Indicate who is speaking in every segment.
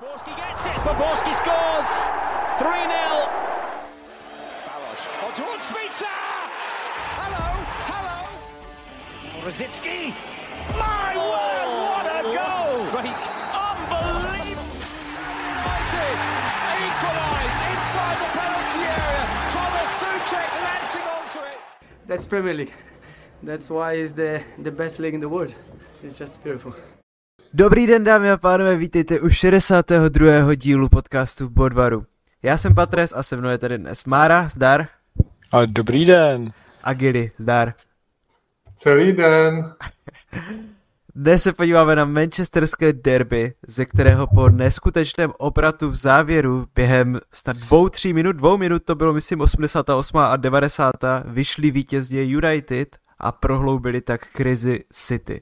Speaker 1: Poborský gets it, Poborský scores! 3-0! Baros, on towards Smica! Hello! Rosicky! My word, what a goal! Unbelievable! United equalise inside the penalty area. Thomas Souček lancing onto it.
Speaker 2: That's Premier League. That's why it's the best league in the world. It's just beautiful.
Speaker 3: Dobrý den, dámy a pánové, vítejte u 62. dílu podcastu Bodvaru. Já jsem Patres a se mnou je tady dnes Mára, zdar.
Speaker 4: A dobrý den.
Speaker 3: A Gili, zdar.
Speaker 5: Celý den.
Speaker 3: Dnes se podíváme na manchesterské derby, ze kterého po neskutečném obratu v závěru během 2 minut, to bylo myslím 88. a 90. vyšli vítězně United a prohloubili tak krizi City.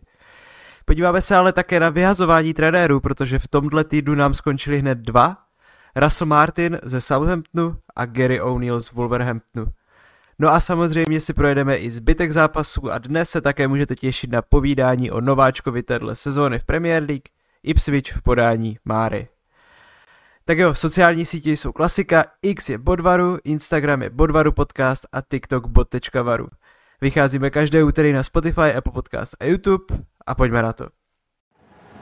Speaker 3: Podíváme se ale také na vyhazování trenérů, protože v tomhle týdnu nám skončili hned 2. Russell Martin ze Southamptonu a Gary O'Neill z Wolverhamptonu. No a samozřejmě si projedeme i zbytek zápasů a dnes se také můžete těšit na povídání o nováčkovi téhle sezóny v Premier League, Ipswich v podání Máry. Tak jo, sociální sítě jsou klasika, X je Bodvaru, Instagram je Bodvaru podcast a TikTok bod.varu. Vycházíme každé úterý na Spotify, Apple Podcast a YouTube a pojďme na to.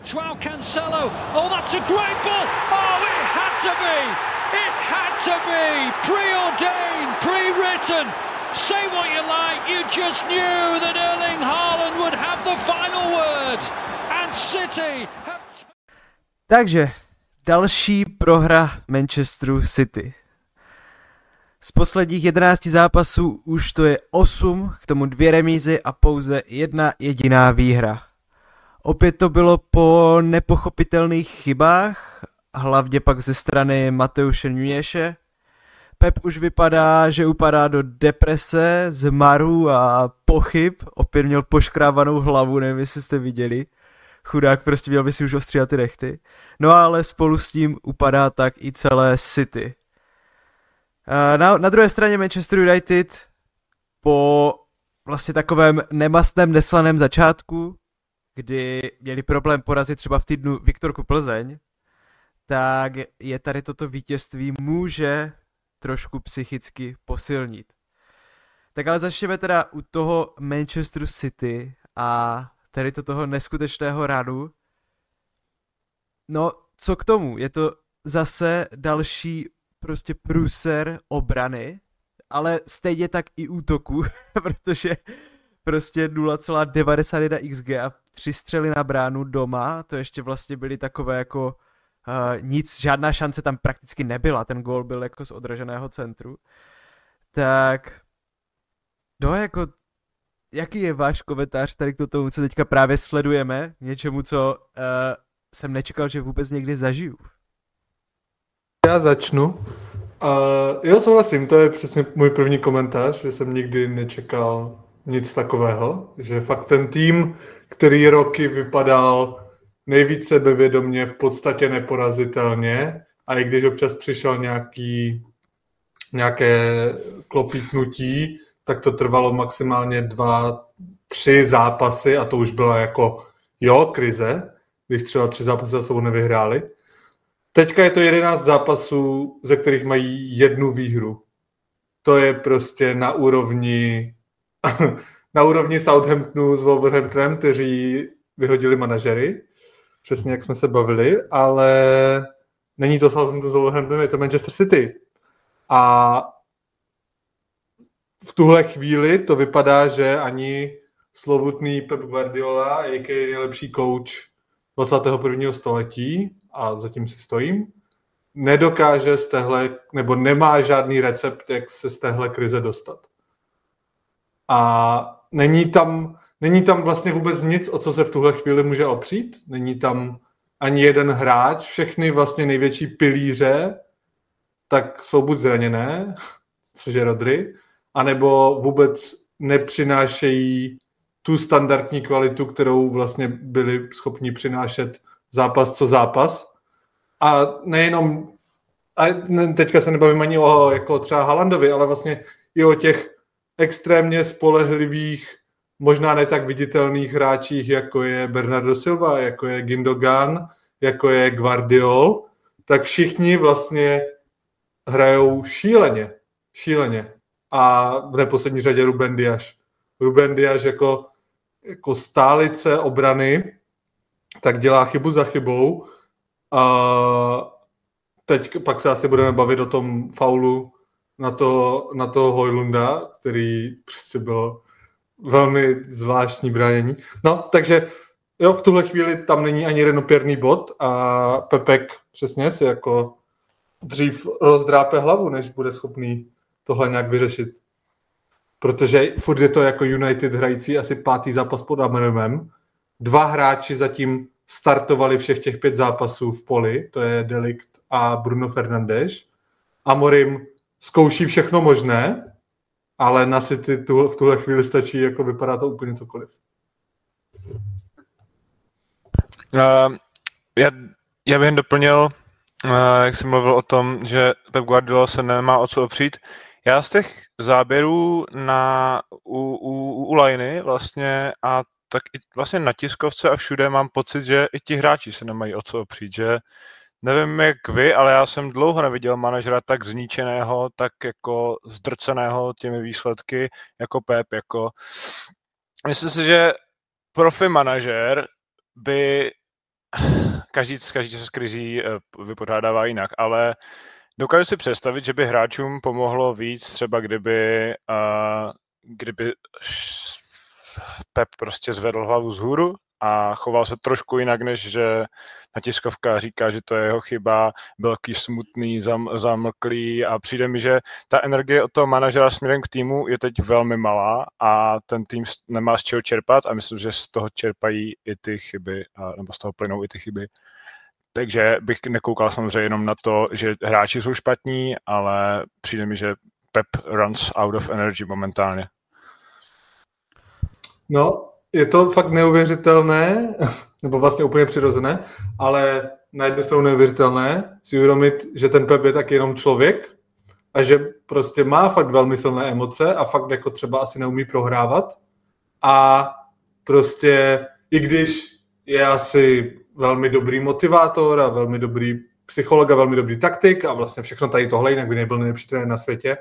Speaker 1: Joao Cancelo, oh that's a great ball, oh it had to be, preordained, pre-written, say what you like, you just knew that Erling Haaland would have the final word, and City have...
Speaker 3: Takže, další prohra Manchesteru City. Z posledních 11 zápasů už to je 8, k tomu 2 remízy a pouze 1 jediná výhra. Opět to bylo po nepochopitelných chybách, hlavně pak ze strany Mateuše Nuněše. Pep už vypadá, že upadá do deprese, zmaru a pochyb, opět měl poškrávanou hlavu, nevím, jestli jste viděli. Chudák prostě měl by si už ostříhat ty nechty. No ale spolu s tím upadá tak i celé City. Na druhé straně Manchester United po vlastně takovém nemastném, neslaném začátku, kdy měli problém porazit třeba v týdnu Viktorku Plzeň, tak je tady toto vítězství může trošku psychicky posilnit. Tak ale začneme teda u toho Manchesteru City a tady toho neskutečného ranu. No, co k tomu? Je to zase další prostě průser obrany, ale stejně tak i útoku, protože prostě 0,91 XG a 3 střely na bránu doma, to ještě vlastně byly takové jako nic, žádná šance tam prakticky nebyla, ten gól byl jako z odraženého centru. Tak, no jako, jaký je váš komentář tady k tomu, co teďka právě sledujeme, něčemu, co jsem nečekal, že vůbec někdy zažiju?
Speaker 5: Já začnu. Jo, souhlasím, to je přesně můj první komentář, že jsem nikdy nečekal nic takového, že fakt ten tým, který roky vypadal nejvíc sebevědomě, v podstatě neporazitelně, a i když občas přišel nějaké klopítnutí, tak to trvalo maximálně 2-3 zápasy a to už byla jako krize, když třeba 3 zápasy za sebou nevyhráli. Teďka je to 11 zápasů, ze kterých mají 1 výhru. To je prostě na úrovni Southamptonu s Wolverhamptonem, kteří vyhodili manažery, přesně jak jsme se bavili, ale není to Southampton s Wolverhamptonem, je to Manchester City. A v tuhle chvíli to vypadá, že ani slovutný Pep Guardiola, a.k.a. nejlepší coach 21. století, a zatím si stojím, nedokáže nebo nemá žádný recept, jak se z téhle krize dostat. A není tam vlastně vůbec nic, o co se v tuhle chvíli může opřít. Není tam ani jeden hráč, všechny vlastně největší pilíře, tak jsou buď zraněné, což je Rodri, anebo vůbec nepřinášejí tu standardní kvalitu, kterou vlastně byli schopni přinášet zápas co zápas. A nejenom, teďka se nebavím ani o jako třeba Haalandovi, ale vlastně i o těch extrémně spolehlivých, možná ne tak viditelných hráčích, jako je Bernardo Silva, jako je Gündogan, jako je Gvardiol, tak všichni vlastně hrajou šíleně. A v neposlední řadě Ruben Dias jako stálice obrany, tak dělá chybu za chybou. A teď pak se asi budeme bavit o tom faulu na to Højlunda, který prostě byl velmi zvláštní bránění. No, takže jo, v tuhle chvíli tam není ani jeden opěrný bod a Pepek přesně si jako dřív rozdrápe hlavu, než bude schopný tohle nějak vyřešit. Protože furt je to jako United hrající asi 5. zápas pod Amorimem. 2 hráči zatím startovali všech těch 5 zápasů v poli, to je De Ligt a Bruno Fernandes. Amorim zkouší všechno možné, ale na City v tuhle chvíli stačí, jako vypadá to úplně cokoliv.
Speaker 4: Já bych jen doplnil, jak jsem mluvil o tom, že Pep Guardiola se nemá o co opřít. Já z těch záběrů u Lajny vlastně a tak i vlastně na tiskovce a všude mám pocit, že i ti hráči se nemají o co opřít, že nevím jak vy, ale já jsem dlouho neviděl manažera tak zničeného, tak jako zdrceného těmi výsledky jako Pep. Jako... Myslím si, že profi manažer by každý se s krizí vypořádává jinak, ale dokážu si představit, že by hráčům pomohlo víc, třeba kdyby Pep prostě zvedl hlavu vzhůru a choval se trošku jinak, než že na tiskovka říká, že to je jeho chyba, byl takový smutný, zamlklý a přijde mi, že ta energie od toho manažera směrem k týmu je teď velmi malá a ten tým nemá z čeho čerpat a myslím, že z toho čerpají i ty chyby, nebo z toho plynou i ty chyby. Takže bych nekoukal samozřejmě jenom na to, že hráči jsou špatní, ale přijde mi, že Pep runs out of energy momentálně.
Speaker 5: No, je to fakt neuvěřitelné, nebo vlastně úplně přirozené, ale na jednu stranu neuvěřitelné si uvědomit, že ten Pep je tak jenom člověk a že prostě má fakt velmi silné emoce a fakt jako třeba asi neumí prohrávat a prostě i když je asi velmi dobrý motivátor a velmi dobrý psycholog a velmi dobrý taktik a vlastně všechno tady tohle, jinak by nebyl nejlepší trenér na světě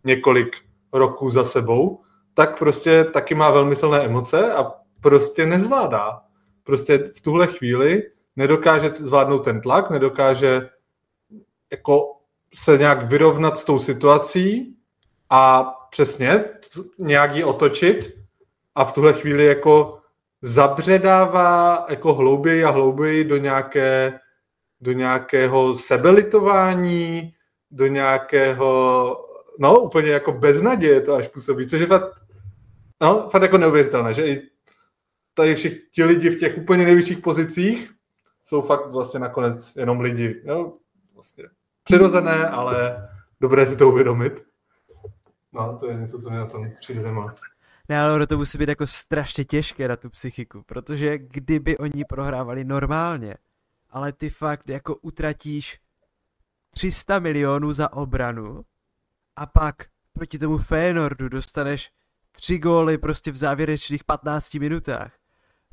Speaker 5: několik roků za sebou, tak prostě taky má velmi silné emoce a prostě nezvládá. Prostě v tuhle chvíli nedokáže zvládnout ten tlak, nedokáže jako se nějak vyrovnat s tou situací a přesně nějak ji otočit a v tuhle chvíli jako zabředává jako hlouběji a hlouběji do nějakého sebelitování, do nějakého, no úplně jako beznaděje to až působí, což je fakt jako neuvěřitelné, že i tady všichni ti lidi v těch úplně nejvyšších pozicích jsou fakt vlastně nakonec jenom lidi, jo, vlastně přirozené, ale dobré si to uvědomit. No, to je něco, co mě na tom přijde zajímavé.
Speaker 3: Ne, ale to musí být jako strašně těžké na tu psychiku, protože kdyby oni prohrávali normálně, ale ty fakt jako utratíš 300 milionů za obranu a pak proti tomu Feyenoordu dostaneš 3 góly prostě v závěrečných 15 minutách.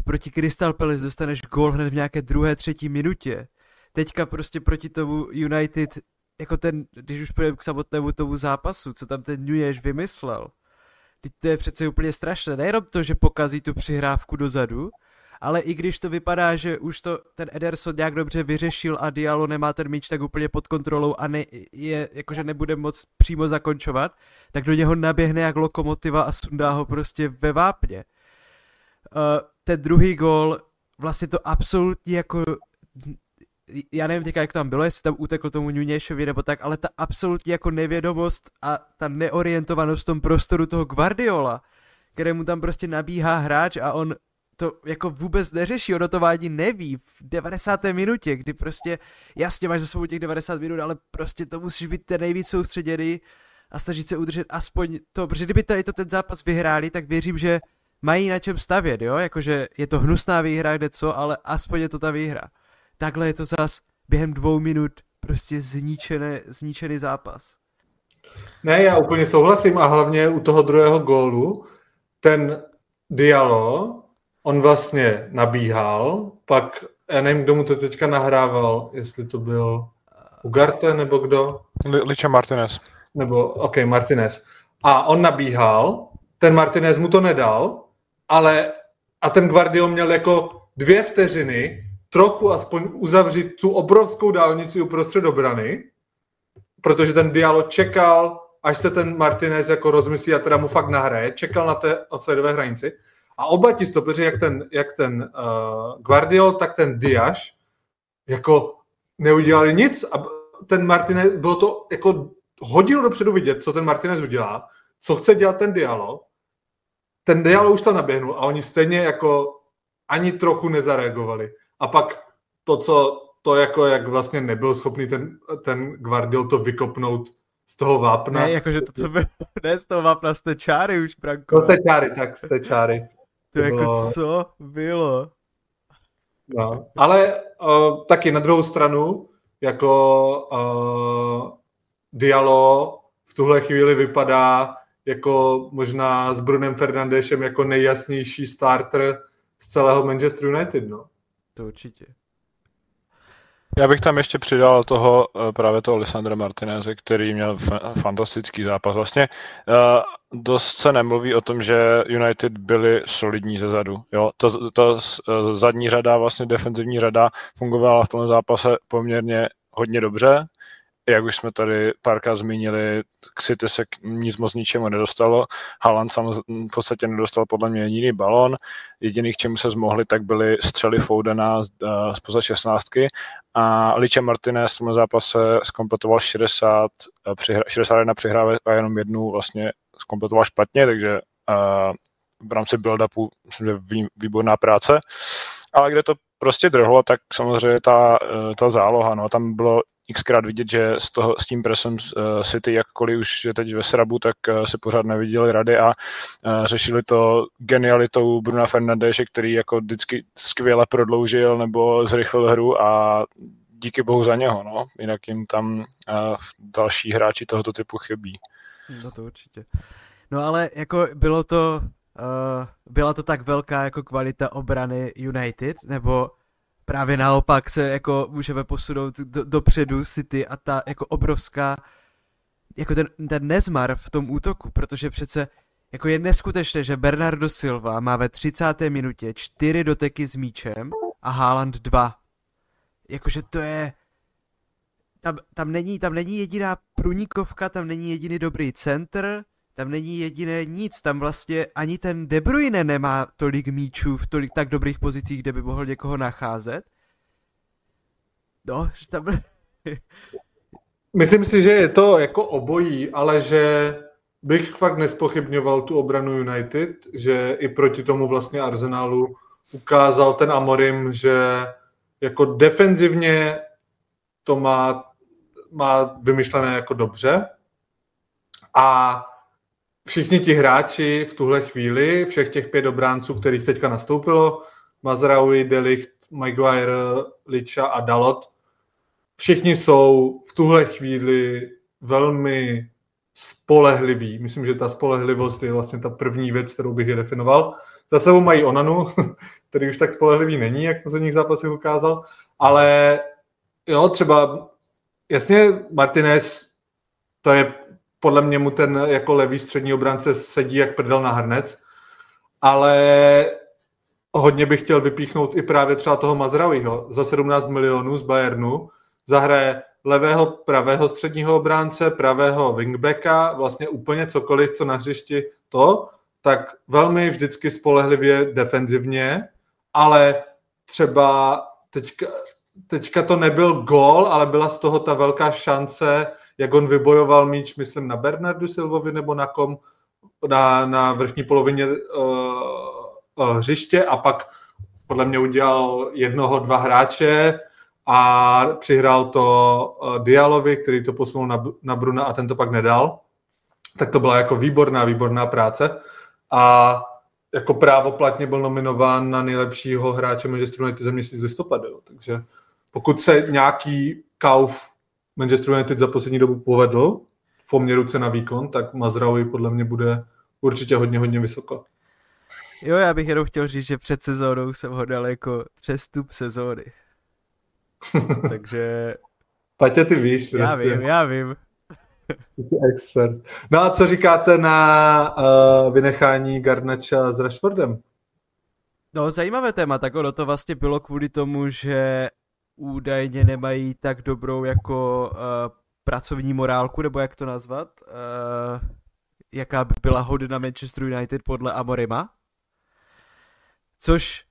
Speaker 3: Proti Crystal Palace dostaneš gól hned v nějaké 2., 3. minutě. Teďka prostě proti tomu United, jako když už půjdeme k samotnému tomu zápasu, co tam ten Nunez vymyslel. To je přece úplně strašné. Nejenom to, že pokazí tu přihrávku dozadu, ale i když to vypadá, že už to ten Ederson nějak dobře vyřešil a Diallo nemá ten míč tak úplně pod kontrolou a jakože nebude moc přímo zakončovat, tak do něho naběhne jak lokomotiva a sundá ho prostě ve vápně. Ten druhý gól, vlastně to absolutně jako, já nevím teďka, jak to tam bylo, jestli tam utekl tomu Nuněšovi nebo tak, ale ta absolutní jako nevědomost a ta neorientovanost v tom prostoru toho Guardiola, kterému tam prostě nabíhá hráč a on to jako vůbec neřeší, ono to ani neví v 90. minutě, kdy prostě jasně máš za sebou těch 90 minut, ale prostě to musíš být ten nejvíc soustředěný a snažit se udržet aspoň to, protože kdyby tady to ten zápas vyhráli, tak věřím, že mají na čem stavět, jo, jakože je to hnusná výhra, kde co, ale aspoň je to ta výhra. Takhle je to zas během 2 minut prostě zničený zápas.
Speaker 5: Ne, já úplně souhlasím a hlavně u toho druhého gólu ten Diallo, on vlastně nabíhal, pak já nevím, kdo mu to teďka nahrával, jestli to byl Ugarte nebo kdo?
Speaker 4: Licha Martinez.
Speaker 5: Nebo, Martinez. A on nabíhal, ten Martinez mu to nedal, a ten Gvardiol měl jako 2 vteřiny trochu aspoň uzavřít tu obrovskou dálnici uprostřed obrany, protože ten Diallo čekal, až se ten Martinez jako rozmyslí a teda mu fakt nahraje, čekal na té offsideové hranici. A oba ti stopeři, jak ten Gvardiol, tak ten Diaz, jako neudělali nic a ten Martinez, bylo to jako hodinu dopředu vidět, co ten Martinez udělá, co chce dělat ten Diallo. Ten Diallo už tam naběhnul a oni stejně jako ani trochu nezareagovali. A pak jak vlastně nebyl schopný ten Gvardiol to vykopnout z toho vápna.
Speaker 3: Ne, jakože to, co bylo, ne z toho vápna, z té čáry už, Branko.
Speaker 5: Z té čáry, tak z té čáry.
Speaker 3: To jako bylo... co bylo?
Speaker 5: No, ale taky na druhou stranu, jako Diallo v tuhle chvíli vypadá jako možná s Brunem Fernandešem jako nejjasnější starter z celého Manchester United, no.
Speaker 3: To určitě.
Speaker 4: Já bych tam ještě přidal právě toho Lisandra Martineze, který měl fantastický zápas. Vlastně dost se nemluví o tom, že United byli solidní zezadu. Jo? Ta zadní řada, vlastně defenzivní řada fungovala v tom zápase poměrně hodně dobře. Jak už jsme tady párkrát zmínili, k City se nic moc ničemu nedostalo. Haaland v podstatě nedostal podle mě jediný balón. Jediný, k čemu se zmohli, tak byly střely Fodena zpoza 16. A Licha Martinez v tom zápase zkompletoval 61 přihrávek a jenom jednu vlastně zkompletoval špatně, takže v rámci build-upu myslím, že výborná práce. Ale kde to prostě drhlo, tak samozřejmě ta záloha, no, tam bylo xkrát vidět, že s tím presem City, jakkoliv už je teď ve srabu, tak se pořád neviděli rady a řešili to genialitou Bruna Fernandeše, který jako vždycky skvěle prodloužil nebo zrychlil hru a díky bohu za něho, no. Jinak jim tam další hráči tohoto typu chybí.
Speaker 3: No to určitě. No ale jako byla to tak velká jako kvalita obrany United, nebo právě naopak se jako můžeme posunout dopředu City a ta jako obrovská, jako ten nezmar v tom útoku, protože přece jako je neskutečné, že Bernardo Silva má ve 30. minutě 4 doteky s míčem a Haaland 2. Jakože to je... Tam není jediná průnikovka, tam není jediný dobrý center, tam není jediné nic, tam vlastně ani ten De Bruyne nemá tolik míčů v tolik tak dobrých pozicích, kde by mohl někoho nacházet. No, že tam...
Speaker 5: Myslím si, že je to jako obojí, ale že bych fakt nespochybňoval tu obranu United, že i proti tomu vlastně Arsenalu ukázal ten Amorim, že jako defenzivně to má vymyšlené jako dobře a všichni ti hráči v tuhle chvíli, všech těch 5 obránců, kterých teďka nastoupilo, Mazraoui, De Ligt, Maguire, Licha a Dalot, všichni jsou v tuhle chvíli velmi spolehliví. Myslím, že ta spolehlivost je vlastně ta první věc, kterou bych je definoval. Za sebou mají Onanu, který už tak spolehlivý není, jak v posledních zápasech ukázal, ale jo, třeba jasně Martinez, to je podle mě mu ten jako levý střední obránce sedí jak prdel na hrnec, ale hodně bych chtěl vypíchnout i právě třeba toho Mazraouiho za 17 milionů z Bayernu, zahraje levého, pravého středního obránce, pravého wingbacka, vlastně úplně cokoliv, co na hřišti to, tak velmi vždycky spolehlivě defenzivně, ale třeba teďka to nebyl gól, ale byla z toho ta velká šance, jak on vybojoval míč, myslím, na Bernardu Silvovi nebo na kom, na vrchní polovině hřiště a pak podle mě udělal 1-2 hráče a přihrál to Diallovi, který to posunul na Bruna a ten to pak nedal. Tak to byla jako výborná práce a jako právoplatně byl nominován na nejlepšího hráče Manchester United za měsíc listopadu. Takže pokud se nějaký kauf Manchester United za poslední dobu povedl v poměru cena výkon, tak Mazraoui podle mě bude určitě hodně vysoko.
Speaker 3: Jo, já bych jenom chtěl říct, že před sezónou jsem ho dal jako přestup sezóny. Takže
Speaker 5: Patě, ty víš.
Speaker 3: Já vím.
Speaker 5: Jsi expert. No a co říkáte na vynechání Garnacha s Rashfordem?
Speaker 3: No, zajímavé téma, tak ono to vlastně bylo kvůli tomu, že údajně nemají tak dobrou jako pracovní morálku, nebo jak to nazvat, jaká by byla hodna Manchester United podle Amorima. Což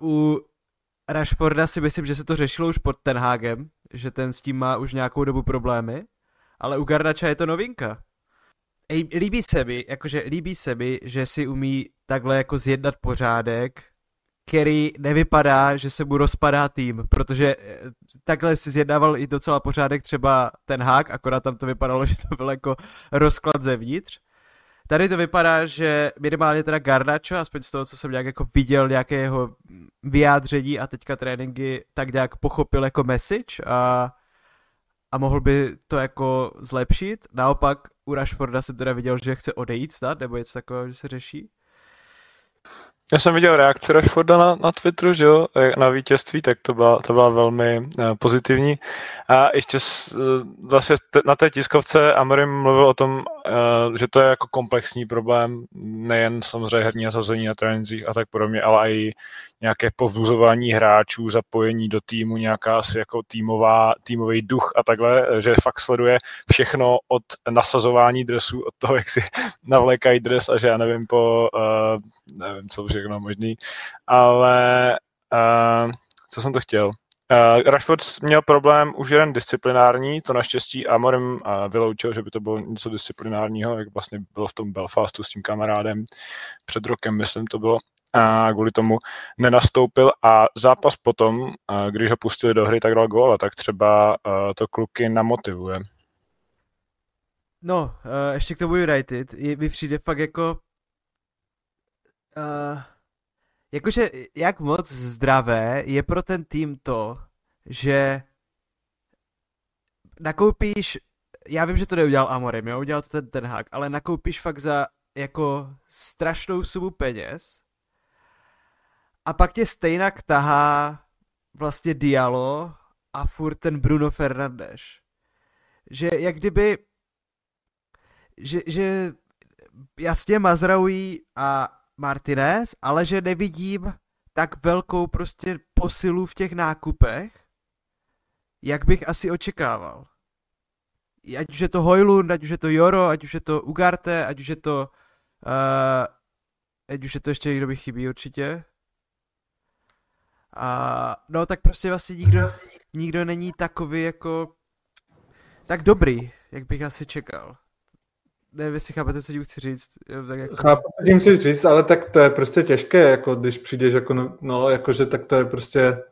Speaker 3: u Rashforda si myslím, že se to řešilo už pod Ten Hagem, že ten s tím má už nějakou dobu problémy, ale u Garnacha je to novinka. Líbí se mi, že si umí takhle jako zjednat pořádek, který nevypadá, že se mu rozpadá tým, protože takhle si zjednával i docela pořádek třeba Ten Hag, akorát tam to vypadalo, že to byl jako rozklad zevnitř. Tady to vypadá, že minimálně teda Garnacho, aspoň z toho, co jsem nějak jako viděl, nějaké jeho vyjádření a teďka tréninky, tak nějak pochopil jako message a mohl by to jako zlepšit. Naopak u Rashforda jsem teda viděl, že chce odejít snad, nebo něco takového, že se řeší.
Speaker 4: Já jsem viděl reakci Rashforda na Twitteru, že jo, na vítězství, tak to byla velmi pozitivní. A ještě vlastně na té tiskovce Amorim mluvil o tom, že to je jako komplexní problém, nejen samozřejmě herní nasazení na trénincích a tak podobně, ale i nějaké povzbuzování hráčů, zapojení do týmu, nějaká asi jako týmový duch a takhle, že fakt sleduje všechno od nasazování dresů, od toho, jak si navlékají dres a že já nevím nevím, co všechno možný, ale co jsem to chtěl? Rashford měl problém už jeden disciplinární, to naštěstí Amorim vyloučil, že by to bylo něco disciplinárního, jak vlastně bylo v tom Belfastu s tím kamarádem před rokem, myslím to bylo, a kvůli tomu nenastoupil a zápas potom, když ho pustili do hry, tak dal gól, a tak třeba to kluky namotivuje.
Speaker 3: No, ještě k tomu United, mi přijde fakt jako jakože jak moc zdravé je pro ten tým to, že nakoupíš, já vím, že to neudělal Amorim, jo, udělal to ten Hag, ale nakoupíš fakt za jako strašnou sumu peněz a pak tě stejnak tahá vlastně Diallo a furt ten Bruno Fernandes. Že jak kdyby že jasně Mazraoui a Martinez, ale že nevidím tak velkou prostě posilu v těch nákupech, jak bych asi očekával. Ať už je to Højlund, ať už je to Joro, ať už je to Ugarte, ať už je to ještě někdo mi chybí určitě. No tak prostě vlastně nikdo není takový jako tak dobrý, jak bych asi čekal. Nevím, jestli chápete, co tím chci říct. Tak jako...
Speaker 5: Chápu, co tím chci říct, ale tak to je prostě těžké, jako když přijdeš jako, no, jakože tak to je prostě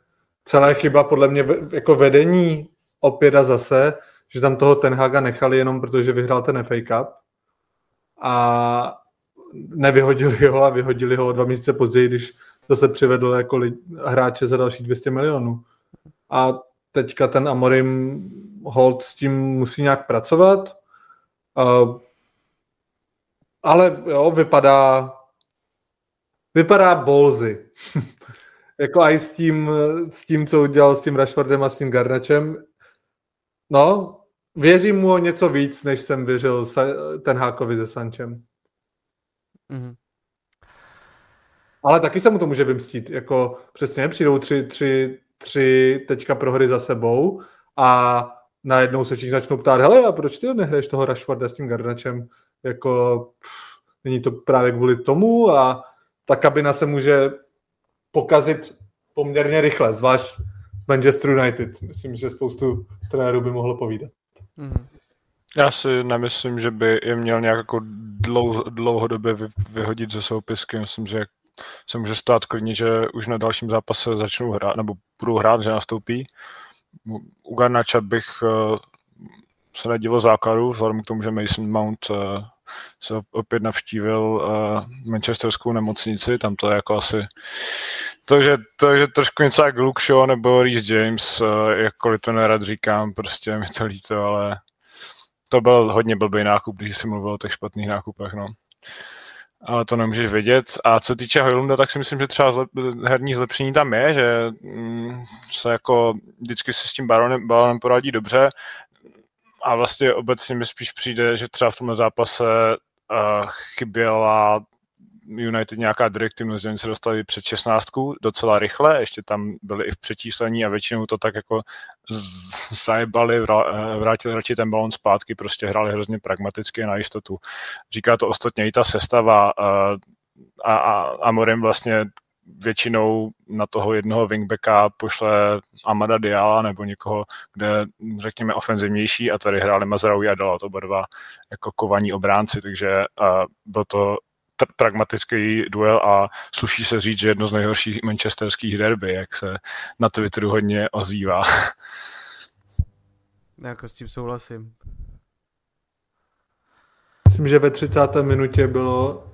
Speaker 5: celá chyba podle mě jako vedení opět a zase, že tam toho Ten Haga nechali jenom protože vyhrál ten FA Cup a nevyhodili ho a vyhodili ho o 2 měsíce později, když zase přivedl jako hráče za další 200 milionů. A teďka ten Amorim hold s tím musí nějak pracovat. Ale jo, vypadá ballsy. Jako i s tím, co udělal s tím Rashfordem a s tím Garnachem. No, věřím mu o něco víc, než jsem věřil Ten Hagovi se Sanchem.
Speaker 3: Mm-hmm.
Speaker 5: Ale taky se mu to může vymstít. Jako přesně, přijdou tři teďka prohry za sebou a najednou se všichni začnou ptát, hele, a proč ty nehraješ toho Rashforda s tím Garnachem? Jako, není to právě kvůli tomu a ta kabina se může pokazit poměrně rychle, zvlášť Manchester United. Myslím, že spoustu trenérů by mohlo povídat.
Speaker 3: Mm-hmm.
Speaker 4: Já si nemyslím, že by je měl nějak jako dlouhodobě vyhodit ze soupisky. Myslím, že se může stát klidně, že už na dalším zápase začnou hrát, nebo budou hrát, že nastoupí. U Garnacha bych se nedivil základu, vzhledem k tomu, že Mason Mount se opět navštívil manchesterskou nemocnici, tam to je jako asi to je trošku něco jak Luke Shaw nebo Reece James, jakkoliv to nerad říkám, prostě mi to líto, ale to byl hodně blbý nákup, když jsi mluvil o těch špatných nákupech, no. ale to nemůžeš vědět. A co týče Højlunda, tak si myslím, že třeba herní zlepšení tam je, že se jako vždycky se s tím balonem poradí dobře a vlastně obecně mi spíš přijde, že třeba v tomhle zápase chyběla United nějaká direktivnost, že se dostali před 16 docela rychle, ještě tam byli i v přečíslení a většinou to tak jako zajebali, vrátili radši ten balón zpátky, prostě hráli hrozně pragmaticky na jistotu. Říká to ostatně i ta sestava a Amorim vlastně většinou na toho jednoho wingbacka pošle Amada Diallo nebo někoho, kde řekněme ofenzivnější a tady hráli Mazraoui a Dalot, oba dva jako kovaní obránci, takže byl to pragmatický duel a sluší se říct, že jedno z nejhorších manchesterských derby, jak se na Twitteru hodně ozývá.
Speaker 3: Jako s tím souhlasím.
Speaker 5: Myslím, že ve 30. minutě bylo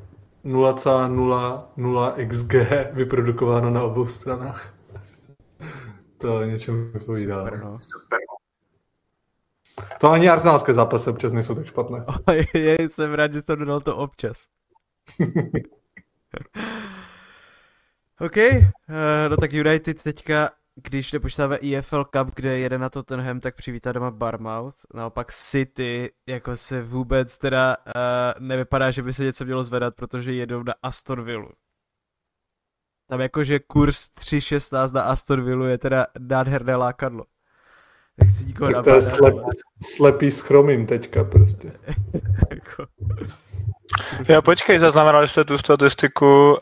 Speaker 5: 0,00 XG vyprodukováno na obou stranách. To něčemu vypovídá.
Speaker 3: Super.
Speaker 5: To ani arsenálské zápasy občas nejsou tak špatné.
Speaker 3: Jsem rád, že jsem dodal to občas. OK, no tak United teďka, když nepočítáme EFL Cup, kde jede na Tottenham, tak přivítá doma Bournemouth. Naopak City jako se vůbec teda nevypadá, že by se něco mělo zvedat, protože jedou na Aston Villu. Tam jakože kurz 3,16 na Aston Villu je teda nádherné lákadlo. Nechci nikoho
Speaker 5: tak to je slepý s chromím teďka prostě.
Speaker 3: Jako...
Speaker 4: Já počkej, zaznamenali jste tu statistiku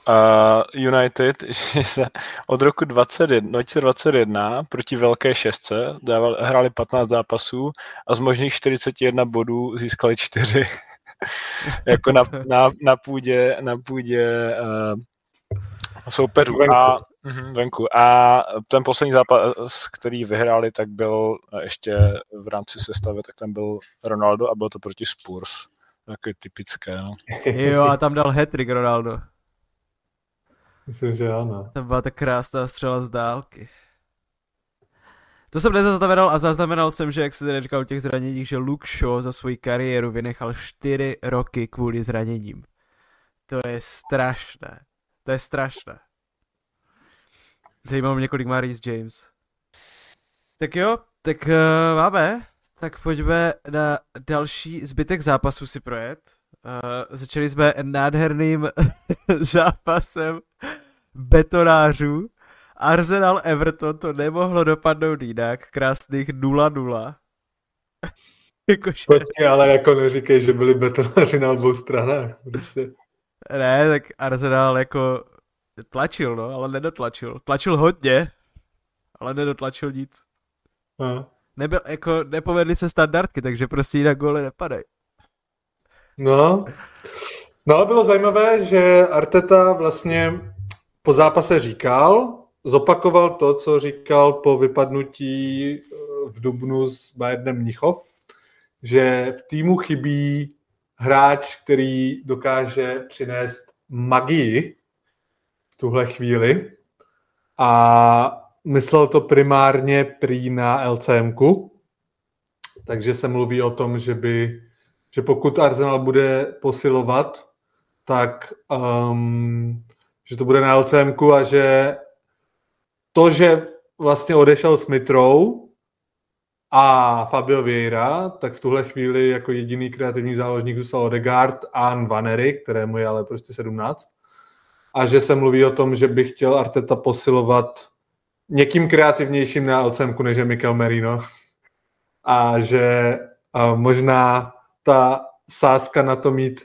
Speaker 4: United, že se od roku 2021 proti velké šestce hráli 15 zápasů a z možných 41 bodů získali 4 jako na půdě soupeřů venku. A ten poslední zápas, který vyhráli, tak byl ještě v rámci sestavy, tak tam byl Ronaldo a bylo to proti Spurs. Takové typické, no.
Speaker 3: Jo, a tam dal hat-trick Ronaldo.
Speaker 5: Myslím, že ano.
Speaker 3: To byla ta krásná střela z dálky. To jsem nezaznamenal a zaznamenal jsem, že jak se tady říkal o těch zraněních, že Luke Shaw za svoji kariéru vynechal 4 roky kvůli zraněním. To je strašné. To je strašné. Zajímalo mě, kolik má Reece James. Tak jo, tak máme. Tak pojďme na další zbytek zápasů si projet. Začali jsme nádherným zápasem betonářů. Arsenal Everton, to nemohlo dopadnout jinak. Krásných 0-0.
Speaker 5: Počkej, ale jako neříkej, že byli betonáři na obou stranách. Prostě.
Speaker 3: Ne, tak Arsenal jako tlačil, no, ale nedotlačil. Tlačil hodně, ale nedotlačil nic. Nepovedly se standardky, takže prostě jinak góly nepadají.
Speaker 5: No, bylo zajímavé, že Arteta vlastně po zápase zopakoval to, co říkal po vypadnutí v dubnu s Bayernem Mnichov, že v týmu chybí hráč, který dokáže přinést magii v tuhle chvíli a myslel to primárně prý na LCMku, takže se mluví o tom, že pokud Arsenal bude posilovat, tak že to bude na LCMku a že to, že vlastně odešel Smith Rowe a Fabio Vieira, tak v tuhle chvíli jako jediný kreativní záložník zůstal Odegaard a Nwanery, kterému je ale prostě 17. A že se mluví o tom, že by chtěl Arteta posilovat někým kreativnějším na LCMku, než je Mikel Merino. A že možná ta sázka na to mít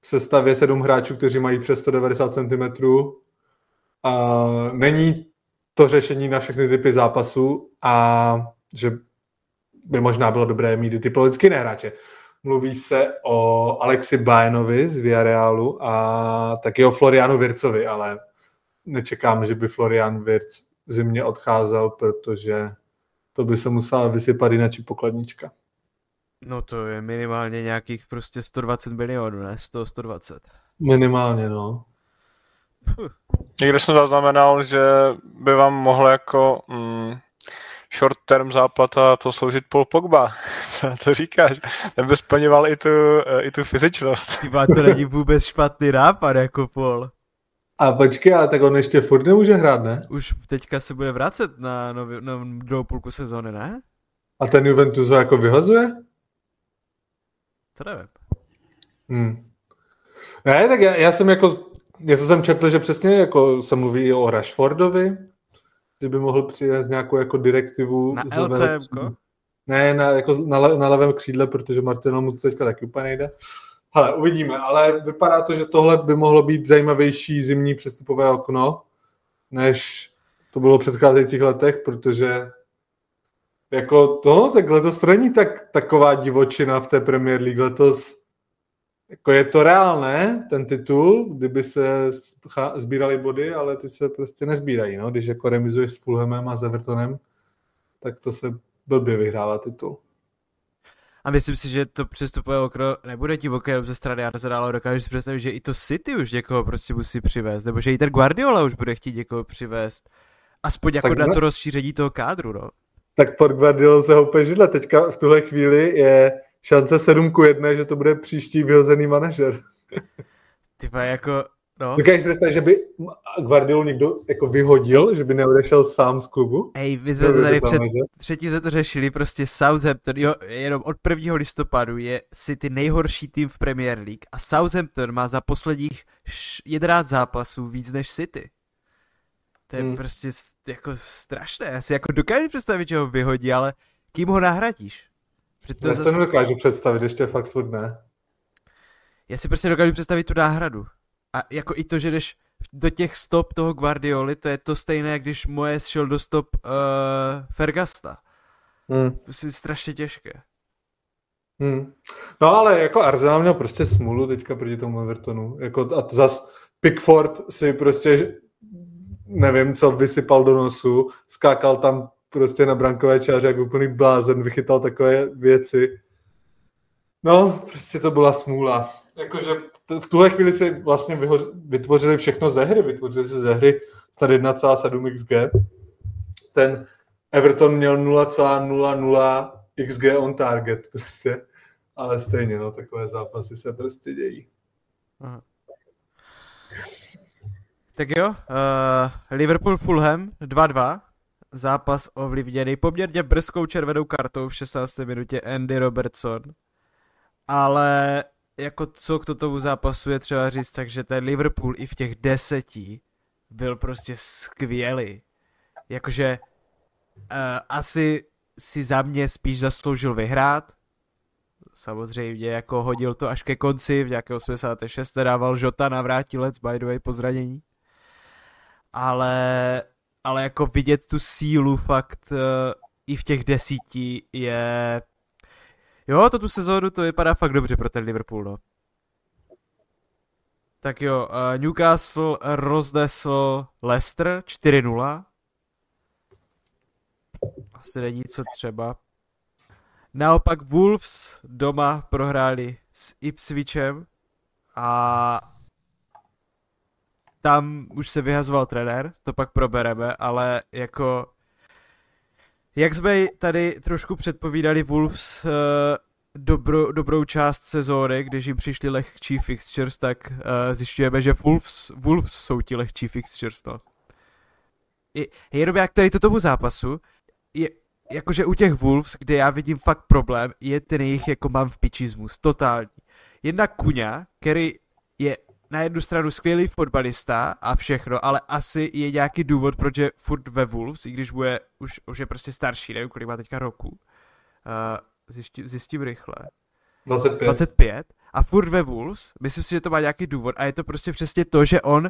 Speaker 5: v sestavě 7 hráčů, kteří mají přes 190 cm, není to řešení na všechny typy zápasů a že by možná bylo dobré mít i typologicky nehráče. Mluví se o Alexi Bayenovi z Villarealu a taky o Florianu Wirtzovi, ale nečekám, že by Florian Wirtz v zimě odcházel, protože to by se musela vysypat jináčí pokladnička.
Speaker 3: No to je minimálně nějakých prostě 120 milionů, ne? 120.
Speaker 5: Minimálně, no.
Speaker 4: Někde jsem zaznamenal, že by vám mohl jako short term záplata posloužit Paul Pogba. Co na to říkáš? Ten by splňoval i tu fyzičnost.
Speaker 3: Tyba, to není vůbec špatný nápad jako Paul.
Speaker 5: A počkej, ale tak on ještě furt nemůže hrát, ne?
Speaker 3: Už teďka se bude vracet na druhou půlku sezóny, ne?
Speaker 5: A ten Juventus ho jako vyhazuje?
Speaker 3: To nevím.
Speaker 5: Ne, tak já jsem jako, něco jsem četl, že přesně jako se mluví o Rashfordovi, kdyby mohl přijít nějakou jako direktivu.
Speaker 3: Na LCM-ko?
Speaker 5: Ne, na levém křídle, protože Martino mu to teďka taky úplně nejde. Hele, uvidíme, ale vypadá to, že tohle by mohlo být zajímavější zimní přestupové okno, než to bylo v předcházejících letech, protože jako tak letos to není taková divočina v té Premier League. Letos jako je to reálné, ten titul, kdyby se sbírali body, ale ty se prostě nezbírají. No? Když jako remizuješ s Fulhamem a s Evertonem, tak to se blbě vyhrává titul.
Speaker 3: A myslím si, že to přestupové okno nebude divoké jenom ze strany Arsenalu, dokážeš si představit, že i to City už někoho prostě musí přivést, nebo že i ten Guardiola už bude chtít někoho přivést. Aspoň jako na to rozšíření toho kádru, no. Tak
Speaker 5: pod Guardiola se houpe židle. Teďka v tuhle chvíli je šance 7-1, že to bude příští vyhozený manažer.
Speaker 3: Typa jako, no.
Speaker 5: Dokážeš si představit, že by Guardiolu někdo jako vyhodil, že by neodešel sám z klubu?
Speaker 3: Hej, my jsme to tady před třetím to řešili, prostě Southampton, jo, jenom od 1. listopadu je City nejhorší tým v Premier League a Southampton má za posledních 11 zápasů víc než City. To je prostě jako strašné. Já si jako dokážu představit, že ho vyhodí, ale kým ho nahradíš?
Speaker 5: Já si to nedokážu představit, ještě fakt furt ne.
Speaker 3: Já si prostě dokážu představit tu náhradu. A jako i to, že jdeš do těch stop toho Guardioli, to je to stejné, jak když Moyes šel do stop Fergasta. To je strašně těžké.
Speaker 5: No ale jako Arsenal měl prostě smůlu teďka proti tomu Evertonu. Jako a zas Pickford si prostě nevím, co vysypal do nosu, skákal tam prostě na brankové čáře jak úplný blázen, vychytal takové věci. No, prostě to byla smůla. Jakože v tuhle chvíli si vlastně vytvořili všechno ze hry. Vytvořili si ze hry tady 1,7 XG. Ten Everton měl 0,00 XG on target prostě. Ale stejně, no, takové zápasy se prostě dějí.
Speaker 3: Aha. Tak jo, Liverpool-Fulham 2-2. Zápas ovlivněný poměrně brzkou červenou kartou v 16. minutě Andy Robertson. Ale jako co k tomu zápasu je třeba říct, takže ten Liverpool i v těch 10 byl prostě skvělý. Jakože asi si za mě spíš zasloužil vyhrát. Samozřejmě jako hodil to až ke konci, v nějaké 86. dával Jota na vrátilec, by the way, po zranění. Ale jako vidět tu sílu fakt i v těch 10 je... Jo, to tu sezónu to vypadá fakt dobře pro ten Liverpool, no. Tak jo, Newcastle roznesl Leicester 4-0. Asi není co třeba. Naopak Wolves doma prohráli s Ipswichem a tam už se vyhazoval trenér, to pak probereme, ale jako jak jsme tady trošku předpovídali Wolves dobrou část sezóny, když jim přišli lehčí fixtures, tak zjišťujeme, že Wolves jsou ti lehčí fixtures, no. Jenom jak tady to tomu zápasu, je, jakože u těch Wolves, kde já vidím fakt problém, je ten jejich jako mám v pičismus, totální. Jednak Kuňa, který je na jednu stranu skvělý fotbalista a všechno, ale asi je nějaký důvod, proč je furt ve Wolves, i když bude, už je prostě starší, nevím, kolik má teďka roku. Zjistím rychle. 25. A furt ve Wolves, myslím si, že to má nějaký důvod a je to prostě přesně to, že on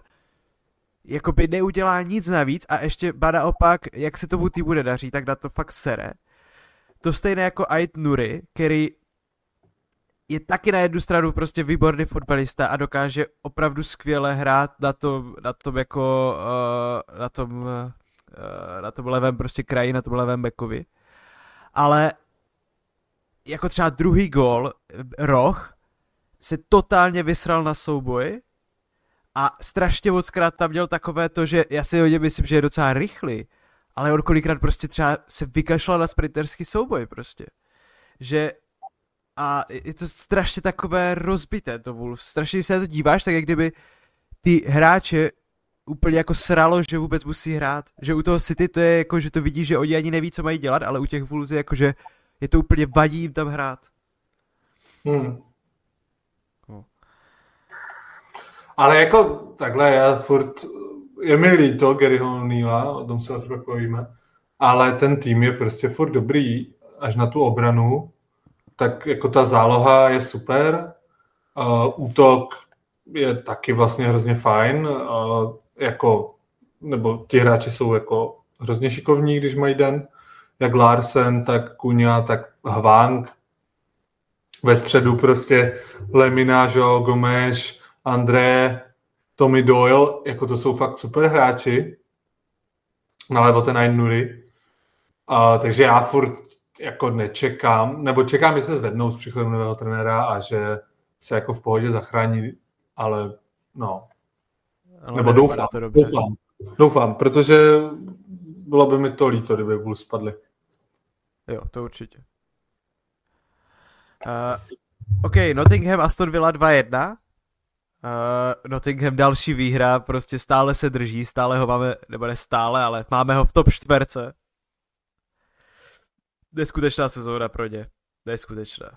Speaker 3: jakoby neudělá nic navíc a ještě ba naopak, jak se tomu týmu nedaří, tak na to fakt sere. To stejné jako Ait Nuri, který je taky na jednu stranu prostě výborný fotbalista a dokáže opravdu skvěle hrát na tom levém prostě kraji, na tom levém backovi. Ale jako třeba druhý gól, Roh, se totálně vysral na souboj a strašně mockrát tam měl takové to, že já si o něm myslím, že je docela rychlý, ale on kolikrát prostě třeba se vykašlal na sprinterský souboj prostě. Že a je to strašně takové rozbité to Wolves. Strašně, když se na to díváš, tak jak kdyby ty hráče úplně jako sralo, že vůbec musí hrát. Že u toho City to je jako, že to vidí, že oni ani neví, co mají dělat, ale u těch Wolves je jako, že je to úplně vadí jim tam hrát.
Speaker 5: Ale jako takhle, já furt, je mi líto Garyho O'Neilla, o tom se asi pak povíme, ale ten tým je prostě furt dobrý, až na tu obranu, tak jako ta záloha je super, útok je taky vlastně hrozně fajn, jako, nebo ti hráči jsou jako hrozně šikovní, když mají den, jak Larsen, tak Kuňa, tak Hwang, ve středu prostě Lemina, Jo, Gomes, André, Tommy Doyle, jako to jsou fakt super hráči. Nalevo ten Ain-Nuri. Takže já furt jako nečekám, nebo čekám, že se zvednou s příchodem nového trenéra a že se jako v pohodě zachrání, ale no.
Speaker 3: Ale
Speaker 5: nebo doufám, protože bylo by mi to líto, kdyby Wolves spadli.
Speaker 3: Jo, to určitě. OK, Nottingham, Aston Villa 2-1. Nottingham další výhra, prostě stále se drží, stále ho máme, nebo ne stále, ale máme ho v top 4. Neskutečná sezóna pro ně. Neskutečná.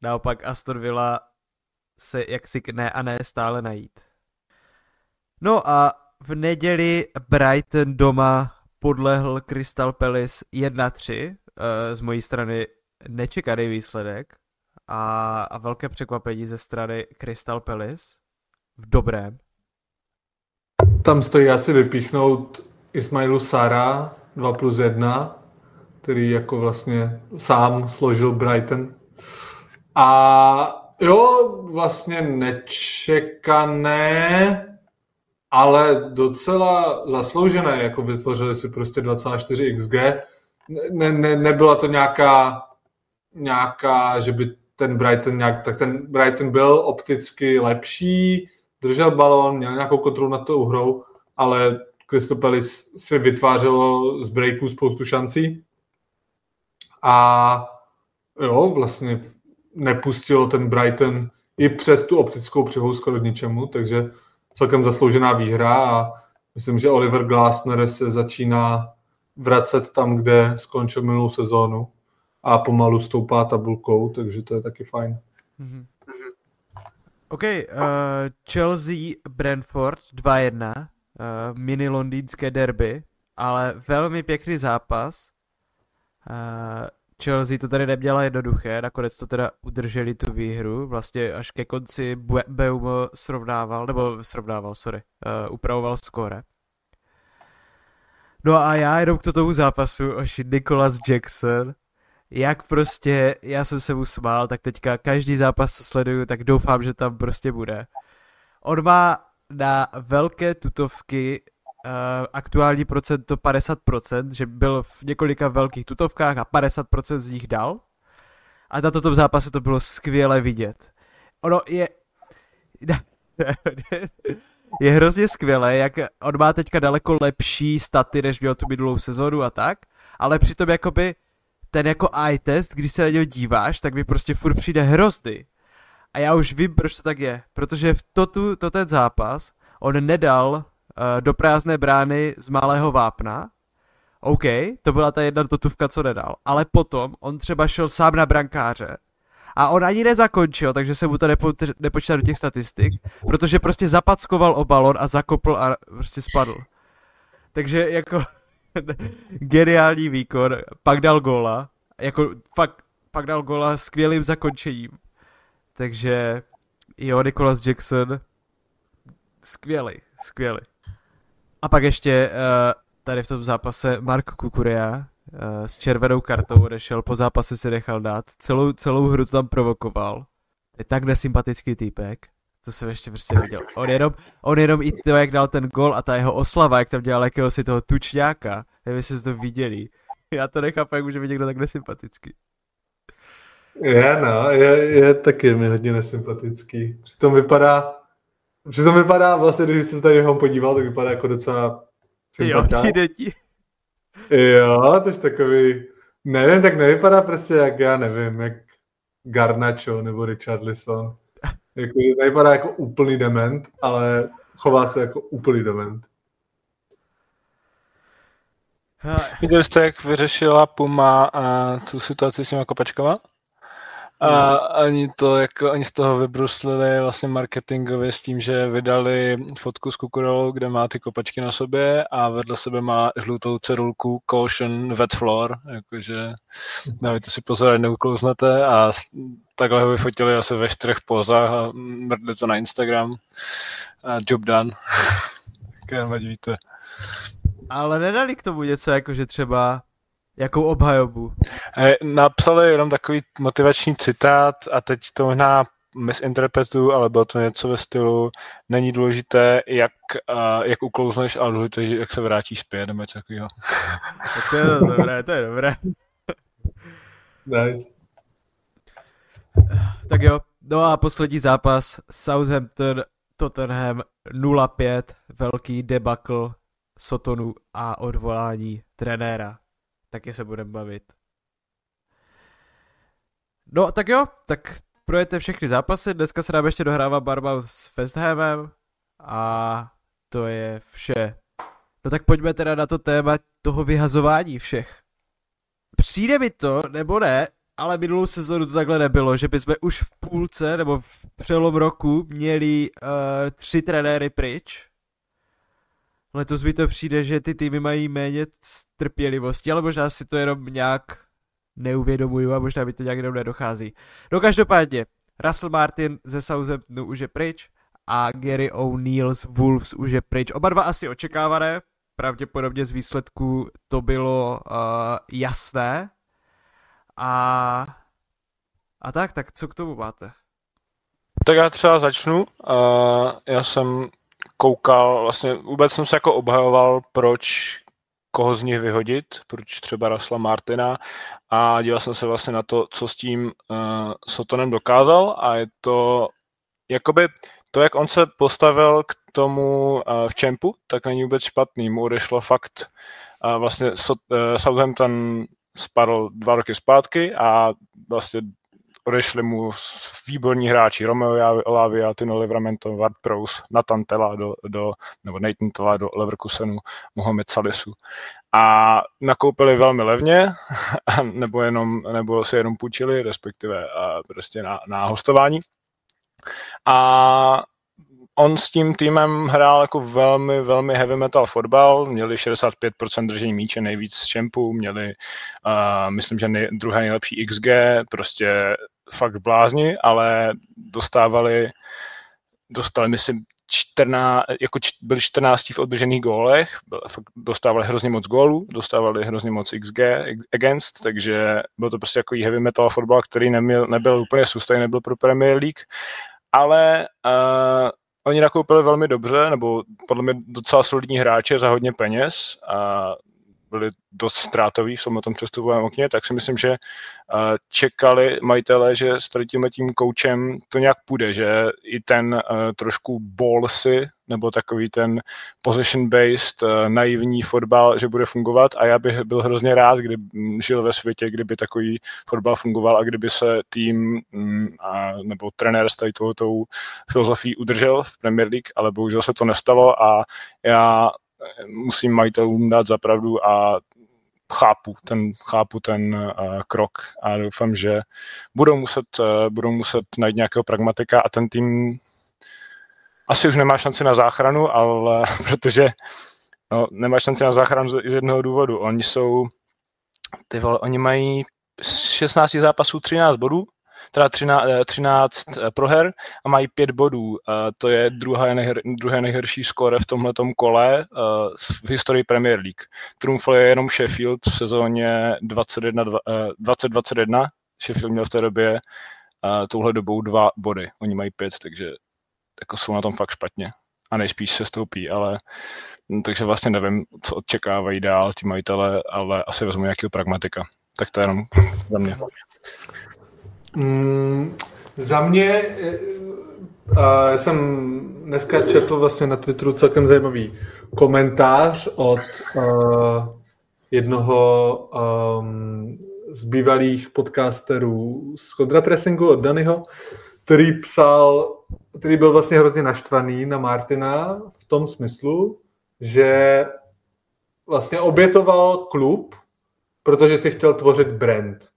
Speaker 3: Naopak Aston Villa se jaksi ne a ne stále najít. No a v neděli Brighton doma podlehl Crystal Palace 1-3. Z mojí strany nečekaný výsledek a velké překvapení ze strany Crystal Palace v dobrém.
Speaker 5: Tam stojí asi vypíchnout Ismailu Sara 2+1, který jako vlastně sám složil Brighton. A jo, vlastně nečekané, ale docela zasloužené, jako vytvořili si prostě 2,4 XG. Nebyla to nějaká, že by ten Brighton tak ten Brighton byl opticky lepší, držel balón, měl nějakou kontrolu nad tou hrou, ale Crystal Palace si vytvářelo z breaků spoustu šancí a jo, vlastně nepustilo ten Brighton i přes tu optickou převahu skoro k ničemu, takže celkem zasloužená výhra a myslím, že Oliver Glasner se začíná vracet tam, kde skončil minulou sezónu a pomalu stoupá tabulkou, takže to je taky fajn.
Speaker 3: Mm-hmm. OK, Chelsea Brentford 2-1, mini londýnské derby, ale velmi pěkný zápas. Chelsea to tady neměla jednoduché, nakonec to teda udrželi tu výhru, vlastně až ke konci Mbeumo upravoval skóre. No a já jenom k tomu zápasu, Nicholas Jackson, jak prostě, já jsem se mu smál, tak teďka každý zápas, co sleduju, tak doufám, že tam prostě bude. On má na velké tutovky aktuální procento 50%, že byl v několika velkých tutovkách a 50% z nich dal. A na tomto zápase to bylo skvěle vidět. Ono je hrozně skvělé, jak on má teďka daleko lepší staty, než měl tu minulou sezónu a tak, ale přitom jakoby ten jako eye test, když se na něho díváš, tak mi prostě furt přijde hrozný. A já už vím, proč to tak je. Protože v ten zápas on nedal do prázdné brány z malého vápna. OK, to byla ta jedna tutuvka, co nedal. Ale potom on třeba šel sám na brankáře a on ani nezakončil, takže se mu to nepočítá do těch statistik, protože prostě zapackoval o balon a zakopl a prostě spadl. Takže jako geniální výkon, pak dal góla, jako fakt pak dal góla skvělým zakončením. Takže jo, Nicholas Jackson, skvělý. A pak ještě tady v tom zápase Mark Kukurea s červenou kartou odešel, po zápase si nechal dát, celou hru to tam provokoval. Je tak nesympatický týpek, to jsem ještě prostě viděl. On jenom i to, jak dal ten gol a ta jeho oslava, jak tam dělal jakéhosi toho tučňáka, nevím, jestli jste to viděli. Já to nechápu, jak může být někdo tak nesympatický.
Speaker 5: Je taky mi hodně nesympatický. Přitom vypadá vlastně, když se tady ho podíval, tak vypadá jako docela sympatický.
Speaker 3: Jo, přijde ti.
Speaker 5: Jo, to je takový, nevím, tak nevypadá prostě jak, já nevím, jak Garnacho nebo Richarlison. Jako, nevypadá jako úplný dement, ale chová se jako úplný dement.
Speaker 4: Viděli jste, jak vyřešila Puma a tu situaci s těma kopačkama? A oni z toho vybruslili vlastně marketingově s tím, že vydali fotku s Kukurelou, kde má ty kopačky na sobě a vedle sebe má žlutou cedulku Caution Wet Floor, jakože dávajte si pozor, neuklouznete, a takhle ho vyfotili asi ve 4 pozách a mrdli to na Instagram. A job done. Ať víte.
Speaker 3: Ale nedali k tomu něco, jakože třeba jakou obhajobu?
Speaker 4: Napsali jenom takový motivační citát a teď to možná misinterpretuju, ale bylo to něco ve stylu: není důležité, jak uklouzneš, ale důležité, jak se vrátíš zpět, nebo něco takového.
Speaker 3: To je dobré.
Speaker 5: Nice.
Speaker 3: Tak jo, no a poslední zápas Southampton Tottenham 0-5, velký debakl Sotonu a odvolání trenéra. Taky se budeme bavit. No tak jo, tak projete všechny zápasy, dneska se nám ještě dohrává Bournemouth s West Hamem a to je vše. No tak pojďme teda na to téma toho vyhazování všech. Přijde mi to, nebo ne, ale minulou sezonu to takhle nebylo, že bychom už v půlce nebo v přelom roku měli 3 trenéry pryč. Letos mi to přijde, že ty týmy mají méně trpělivosti, ale možná si to jenom nějak neuvědomuju a možná mi to nějak jenom nedochází. No každopádně, Russell Martin ze Southamptonu už je pryč a Gary O'Neill z Wolves už je pryč. Oba dva asi očekávané, pravděpodobně z výsledku to bylo jasné. A tak co k tomu máte?
Speaker 4: Tak já třeba začnu. Já jsem koukal, vlastně vůbec jsem se jako obhajoval, proč koho z nich vyhodit, proč třeba Russella Martina, a díval jsem se vlastně na to, co s tím Sotonem dokázal, a je to jakoby to, jak on se postavil k tomu v Champu, tak není vůbec špatný. Mu odešlo fakt vlastně Southampton spadl 2 roky zpátky a vlastně odešli mu výborní hráči: Romeo Lavia, Tino Livramento, Ward-Prowse, Nathan Tella nebo Nathan Tella do Leverkusenu, Mohamed Salisu. A nakoupili velmi levně, nebo si jenom půjčili, respektive prostě na hostování. A on s tím týmem hrál jako velmi, velmi heavy metal fotbal, měli 65% držení míče, nejvíc z Champu, měli, myslím, že druhé nejlepší XG, prostě fakt blázni, ale dostali, myslím, byli 14 v odbržených gólech, dostávali hrozně moc gólů, dostávali hrozně moc XG against, takže byl to prostě jako heavy metal fotbal, který nebyl úplně sustainable pro Premier League, ale oni nakoupili velmi dobře, nebo podle mě docela solidní hráče za hodně peněz a byli dost ztrátoví v tom přestupovém okně, tak si myslím, že čekali majitele, že s tím koučem to nějak půjde, že i ten trošku ballsy, nebo takový ten possession-based, naivní fotbal, že bude fungovat, a já bych byl hrozně rád, kdyby žil ve světě, kdyby takový fotbal fungoval a kdyby se tým nebo trenér s touto filozofií udržel v Premier League, ale bohužel se to nestalo a já musím majitelům dát za pravdu a chápu ten krok a doufám, že budou muset najít nějakého pragmatika a ten tým asi už nemá šanci na záchranu, ale protože nemá šanci na záchranu z jednoho důvodu. Oni mají z 16 zápasů 13 bodů, teda 13 proher a mají 5 bodů. To je druhé nejhorší skóre v tomhletom kole v historii Premier League. Trumfl je jenom Sheffield v sezóně 2021. Sheffield měl v té době touhle dobou 2 body. Oni mají 5, takže jako jsou na tom fakt špatně. A nejspíš se stoupí, ale takže vlastně nevím, co očekávají dál ti majitele, ale asi vezmu nějakého pragmatika. Tak to je jenom za mě.
Speaker 5: Za mě jsem dneska četl vlastně na Twitteru celkem zajímavý komentář od jednoho z bývalých podcasterů z kontrapressingu od Danyho, který byl vlastně hrozně naštvaný na Martina v tom smyslu, že vlastně obětoval klub, protože si chtěl tvořit brand.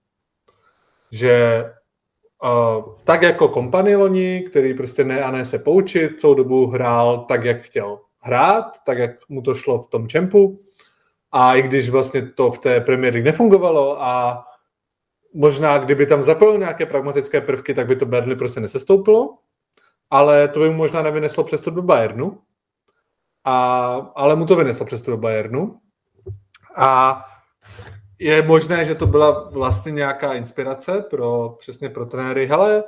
Speaker 5: Že tak jako Kompany loni, který prostě ne se poučit, celou dobu hrál tak, jak chtěl hrát, tak, jak mu to šlo v tom čempu. A i když vlastně to v té Premier League nefungovalo a možná, kdyby tam zapojil nějaké pragmatické prvky, tak by to Burnley prostě nesestoupilo, ale to by mu možná nevyneslo přesto do Bayernu. Ale mu to vyneslo přesto do Bayernu. A je možné, že to byla vlastně nějaká inspirace přesně pro trenéry. Hele,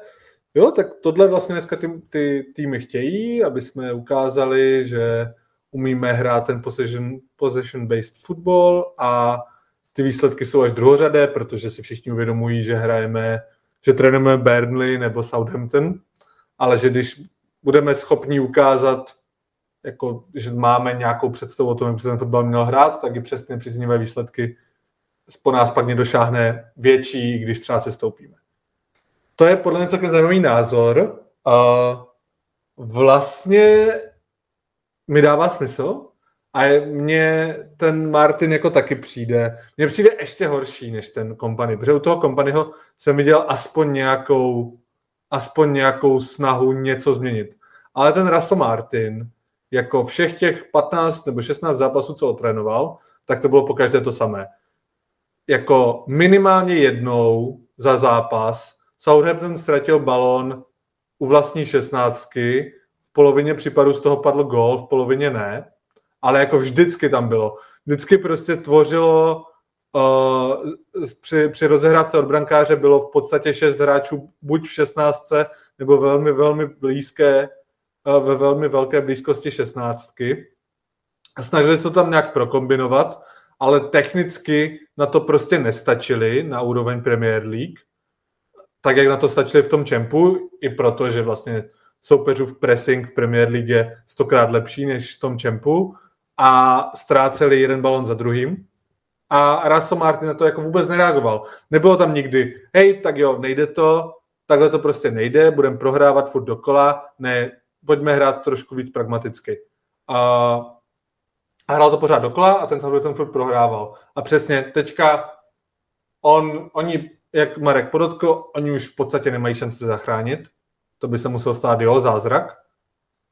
Speaker 5: jo, tak tohle vlastně dneska ty týmy chtějí, aby jsme ukázali, že umíme hrát ten possession-based football a ty výsledky jsou až druhořadé, protože si všichni uvědomují, že trénujeme Burnley nebo Southampton, ale že když budeme schopni ukázat, jako, že máme nějakou představu o tom, jak by se ten fotbal měl hrát, tak i přesně příznivé výsledky po nás pak došáhne větší, když třeba se stoupíme. To je podle mě celkem zajímavý názor. Vlastně mi dává smysl a mně ten Martin jako taky přijde. Mně přijde ještě horší než ten Kompany, protože u toho Kompanyho jsem viděl aspoň nějakou snahu něco změnit. Ale ten Russell Martin, jako všech těch 15 nebo 16 zápasů, co otrénoval, tak to bylo pokaždé to samé. Jako minimálně jednou za zápas Southampton ztratil balón u vlastní 16, v polovině případů z toho padl gól, v polovině ne, ale jako vždycky tam bylo. Vždycky prostě tvořilo, při rozehrávce od brankáře bylo v podstatě 6 hráčů buď v 16 nebo velmi, velmi blízké, ve velmi velké blízkosti 16. A snažili se to tam nějak prokombinovat, ale technicky na to prostě nestačili na úroveň Premier League, tak jak na to stačili v tom čempu, i proto, že vlastně soupeřův pressing v Premier League je 100krát lepší než v tom čempu a ztráceli jeden balon za druhým. A Russell Martin na to jako vůbec nereagoval. Nebylo tam nikdy, hej, tak jo, nejde to, takhle to prostě nejde, budeme prohrávat furt dokola, ne, pojďme hrát trošku víc pragmaticky. A hrál to pořád dokola a ten Southampton furt prohrával. A přesně teďka oni, jak Marek podotkl, oni už v podstatě nemají šanci se zachránit. To by se musel stát zázrak,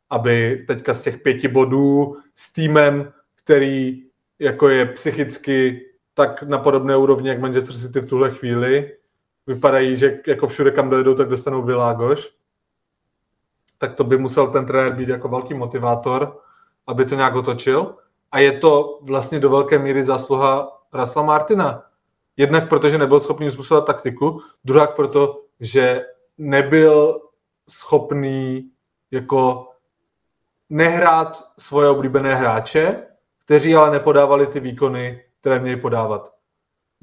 Speaker 5: aby teďka z těch 5 bodů s týmem, který jako je psychicky tak na podobné úrovni, jak Manchester City v tuhle chvíli, vypadají, že jako všude, kam dojedou, tak dostanou Világoš, tak to by musel ten trenér být jako velký motivátor, aby to nějak otočil. A je to vlastně do velké míry zásluha Russella Martina. Jednak protože nebyl schopný způsobovat taktiku, druhak proto, že nebyl schopný jako nehrát svoje oblíbené hráče, kteří ale nepodávali ty výkony, které měli podávat.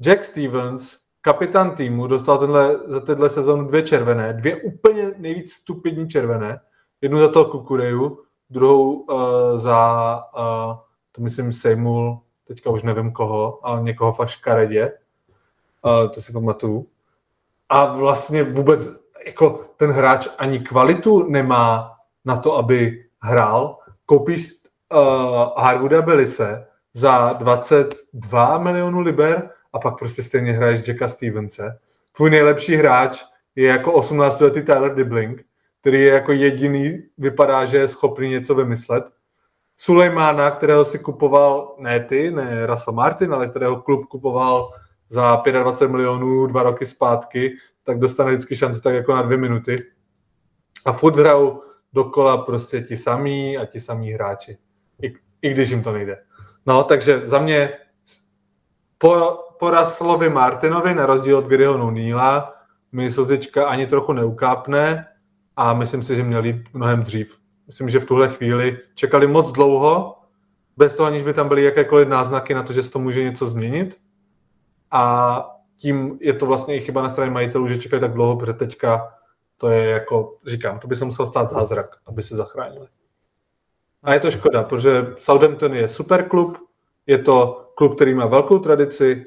Speaker 5: Jack Stevens, kapitán týmu, dostal za tenhle sezonu 2 červené, 2 úplně nejvíc stupidní červené. Jednu za toho Kukureju, druhou za, to myslím Seymour, teďka už nevím koho, ale někoho fakt škaredě. To si pamatuju. A vlastně vůbec jako ten hráč ani kvalitu nemá na to, aby hrál. Koupíš Harwooda Bellise za 22 milionů liber a pak prostě stejně hraješ Jacka Stevense. Tvůj nejlepší hráč je jako 18letý Tyler Dibling, který je jako jediný, vypadá, že je schopný něco vymyslet. Sulejmána, kterého si kupoval, ne Russell Martin, ale kterého klub kupoval za 25 milionů 2 roky zpátky, tak dostane vždycky šanci tak jako na 2 minuty. A furt hrajou dokola prostě ti samí hráči. I když jim to nejde. No, takže za mě po Russellovi Martinovi, na rozdíl od Garyho O'Neilla, mi slzička ani trochu neukápne a myslím si, že měl jít mnohem dřív. Myslím, že v tuhle chvíli čekali moc dlouho, bez toho, aniž by tam byly jakékoliv náznaky na to, že se to může něco změnit. A tím je to vlastně i chyba na straně majitelů, že čekají tak dlouho, protože teďka to je jako, říkám, to by se musel stát zázrak, aby se zachránili. A je to škoda, protože Southampton je super klub, Je to klub, který má velkou tradici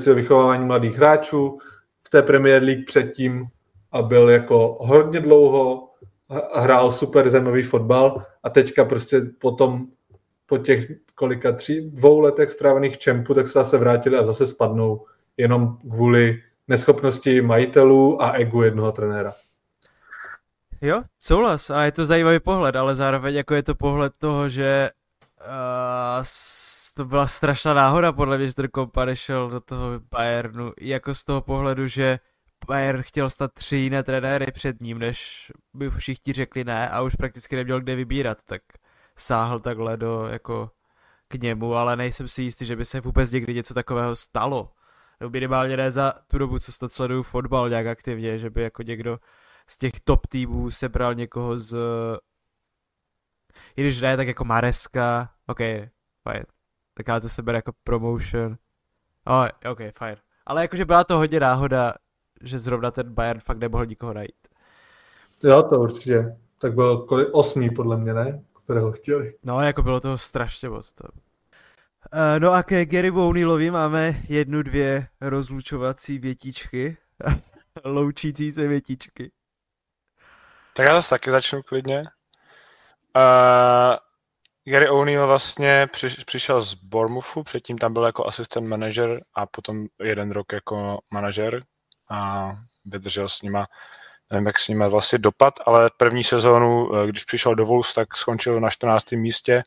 Speaker 5: ve vychovávání mladých hráčů, v té Premier League předtím a byl jako hodně dlouho, hrál super zajímavý fotbal a teďka prostě po těch 2 letech strávených v Čempu, tak se zase vrátili a zase spadnou jenom kvůli neschopnosti majitelů a egu jednoho trenéra.
Speaker 3: Jo, souhlas a je to zajímavý pohled, ale zároveň jako je to pohled toho, že to byla strašná náhoda podle mě, že ten Kompany šel do toho Bayernu, jako z toho pohledu, že Bayern chtěl stát 3 jiné trenéry před ním, než by všichni řekli ne a už prakticky neměl kde vybírat, tak sáhl takhle k němu, ale nejsem si jistý, že by se vůbec někdy něco takového stalo. Nebo minimálně ne za tu dobu, co snad sleduju fotbal nějak aktivně, že by jako někdo z těch top týmů sebral někoho i když ne, tak jako Mareska, ok, fajn. Tak ale to se bere jako promotion. Ok, fajn. Ale jakože byla to hodně náhoda, že zrovna ten Bayern fakt nemohl nikoho najít.
Speaker 5: Jo, to určitě. Tak byl 8. podle mě, ne? Kterého chtěli.
Speaker 3: No, jako bylo toho strašně moc. No a ke Garymu O'Neillovi máme 1-2 rozlučovací větičky. Loučící se větičky.
Speaker 4: Tak já zase taky začnu klidně. Gary O'Neill vlastně přišel z Bournemouthu, předtím tam byl jako asistent manažer a potom 1 rok jako manažer a vydržel s nima, nevím jak s nima vlastně dopad, ale první sezónu, když přišel do Wolves, tak skončil na 14. místě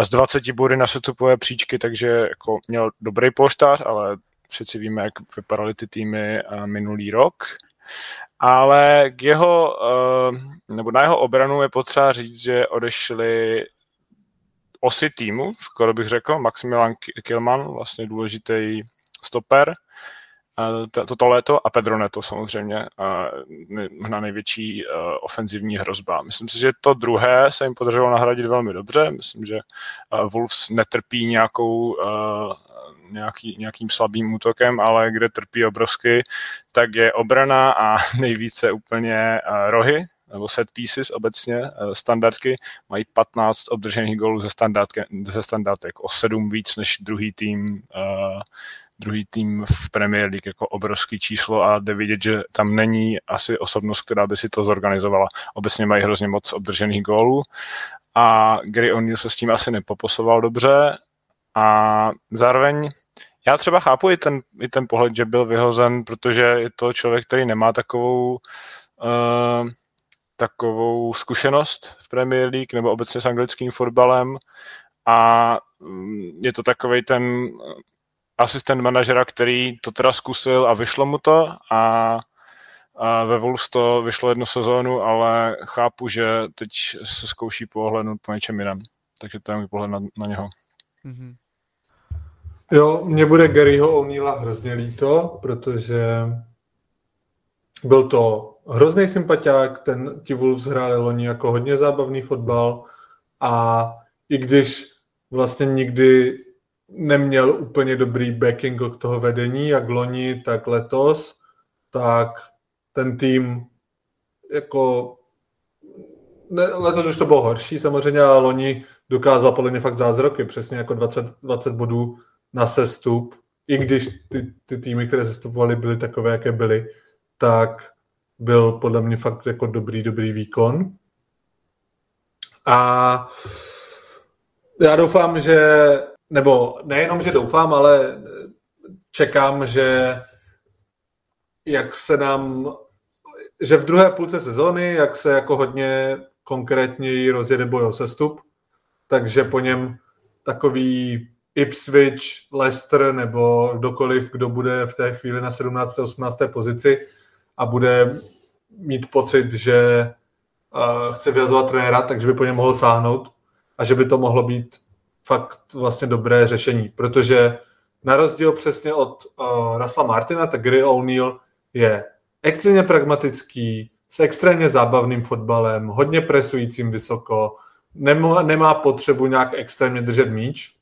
Speaker 4: z 20 body na setupové příčky, takže jako měl dobrý polštář, ale přeci víme, jak vypadaly ty týmy minulý rok. Ale k jeho, nebo na jeho obranu je potřeba říct, že odešli osy týmu, skoro bych řekl, Maximilian Kilman, vlastně důležitý stoper, toto léto a Pedro Neto samozřejmě, možná největší ofenzivní hrozba. Myslím si, že to druhé se jim podařilo nahradit velmi dobře. Myslím, že Wolves netrpí nějakým slabým útokem, ale kde trpí obrovsky, tak je obrana a nejvíce úplně rohy, nebo set pieces obecně, standardky, mají 15 obdržených gólů ze standardek, o 7 víc než druhý tým v Premier League, jako obrovský číslo a jde vidět, že tam není asi osobnost, která by si to zorganizovala. Obecně mají hrozně moc obdržených gólů a Gary O'Neill se s tím asi nepoposoval dobře a zároveň já třeba chápu i ten pohled, že byl vyhozen, protože je to člověk, který nemá takovou zkušenost v Premier League nebo obecně s anglickým fotbalem a je to takovej ten asistent manažera, který to teda zkusil a vyšlo mu to a ve Wolves to vyšlo 1 sezónu, ale chápu, že teď se zkouší pohlednout po něčem jiném. Takže to je můj pohled na něho.
Speaker 3: Mm-hmm.
Speaker 5: Jo, mně bude Garyho O'Neilla hrozně líto, protože byl to hrozný sympatiák, ti Wolves hráli loni jako hodně zábavný fotbal a i když vlastně nikdy neměl úplně dobrý backing od toho vedení, jak loni, tak letos, tak ten tým jako letos už to bylo horší samozřejmě, ale loni dokázal podle mě fakt zázraky, přesně jako 20 bodů na sestup, i když ty týmy, které sestupovaly, byly takové, jaké byly, tak byl podle mě fakt jako dobrý výkon. A já doufám, nebo nejenom, že doufám, ale čekám, že že v druhé půlce sezóny, jak se jako hodně konkrétněji rozjede boj o sestup, takže po něm takový Ipswich, Leicester nebo kdokoliv, kdo bude v té chvíli na 17. 18. pozici a bude mít pocit, že chce vyhazovat trenéra, takže by po něm mohl sáhnout a že by to mohlo být fakt vlastně dobré řešení, protože na rozdíl přesně od Russella Martina, tak Gary O'Neill je extrémně pragmatický, s extrémně zábavným fotbalem, hodně presujícím vysoko, nemá potřebu nějak extrémně držet míč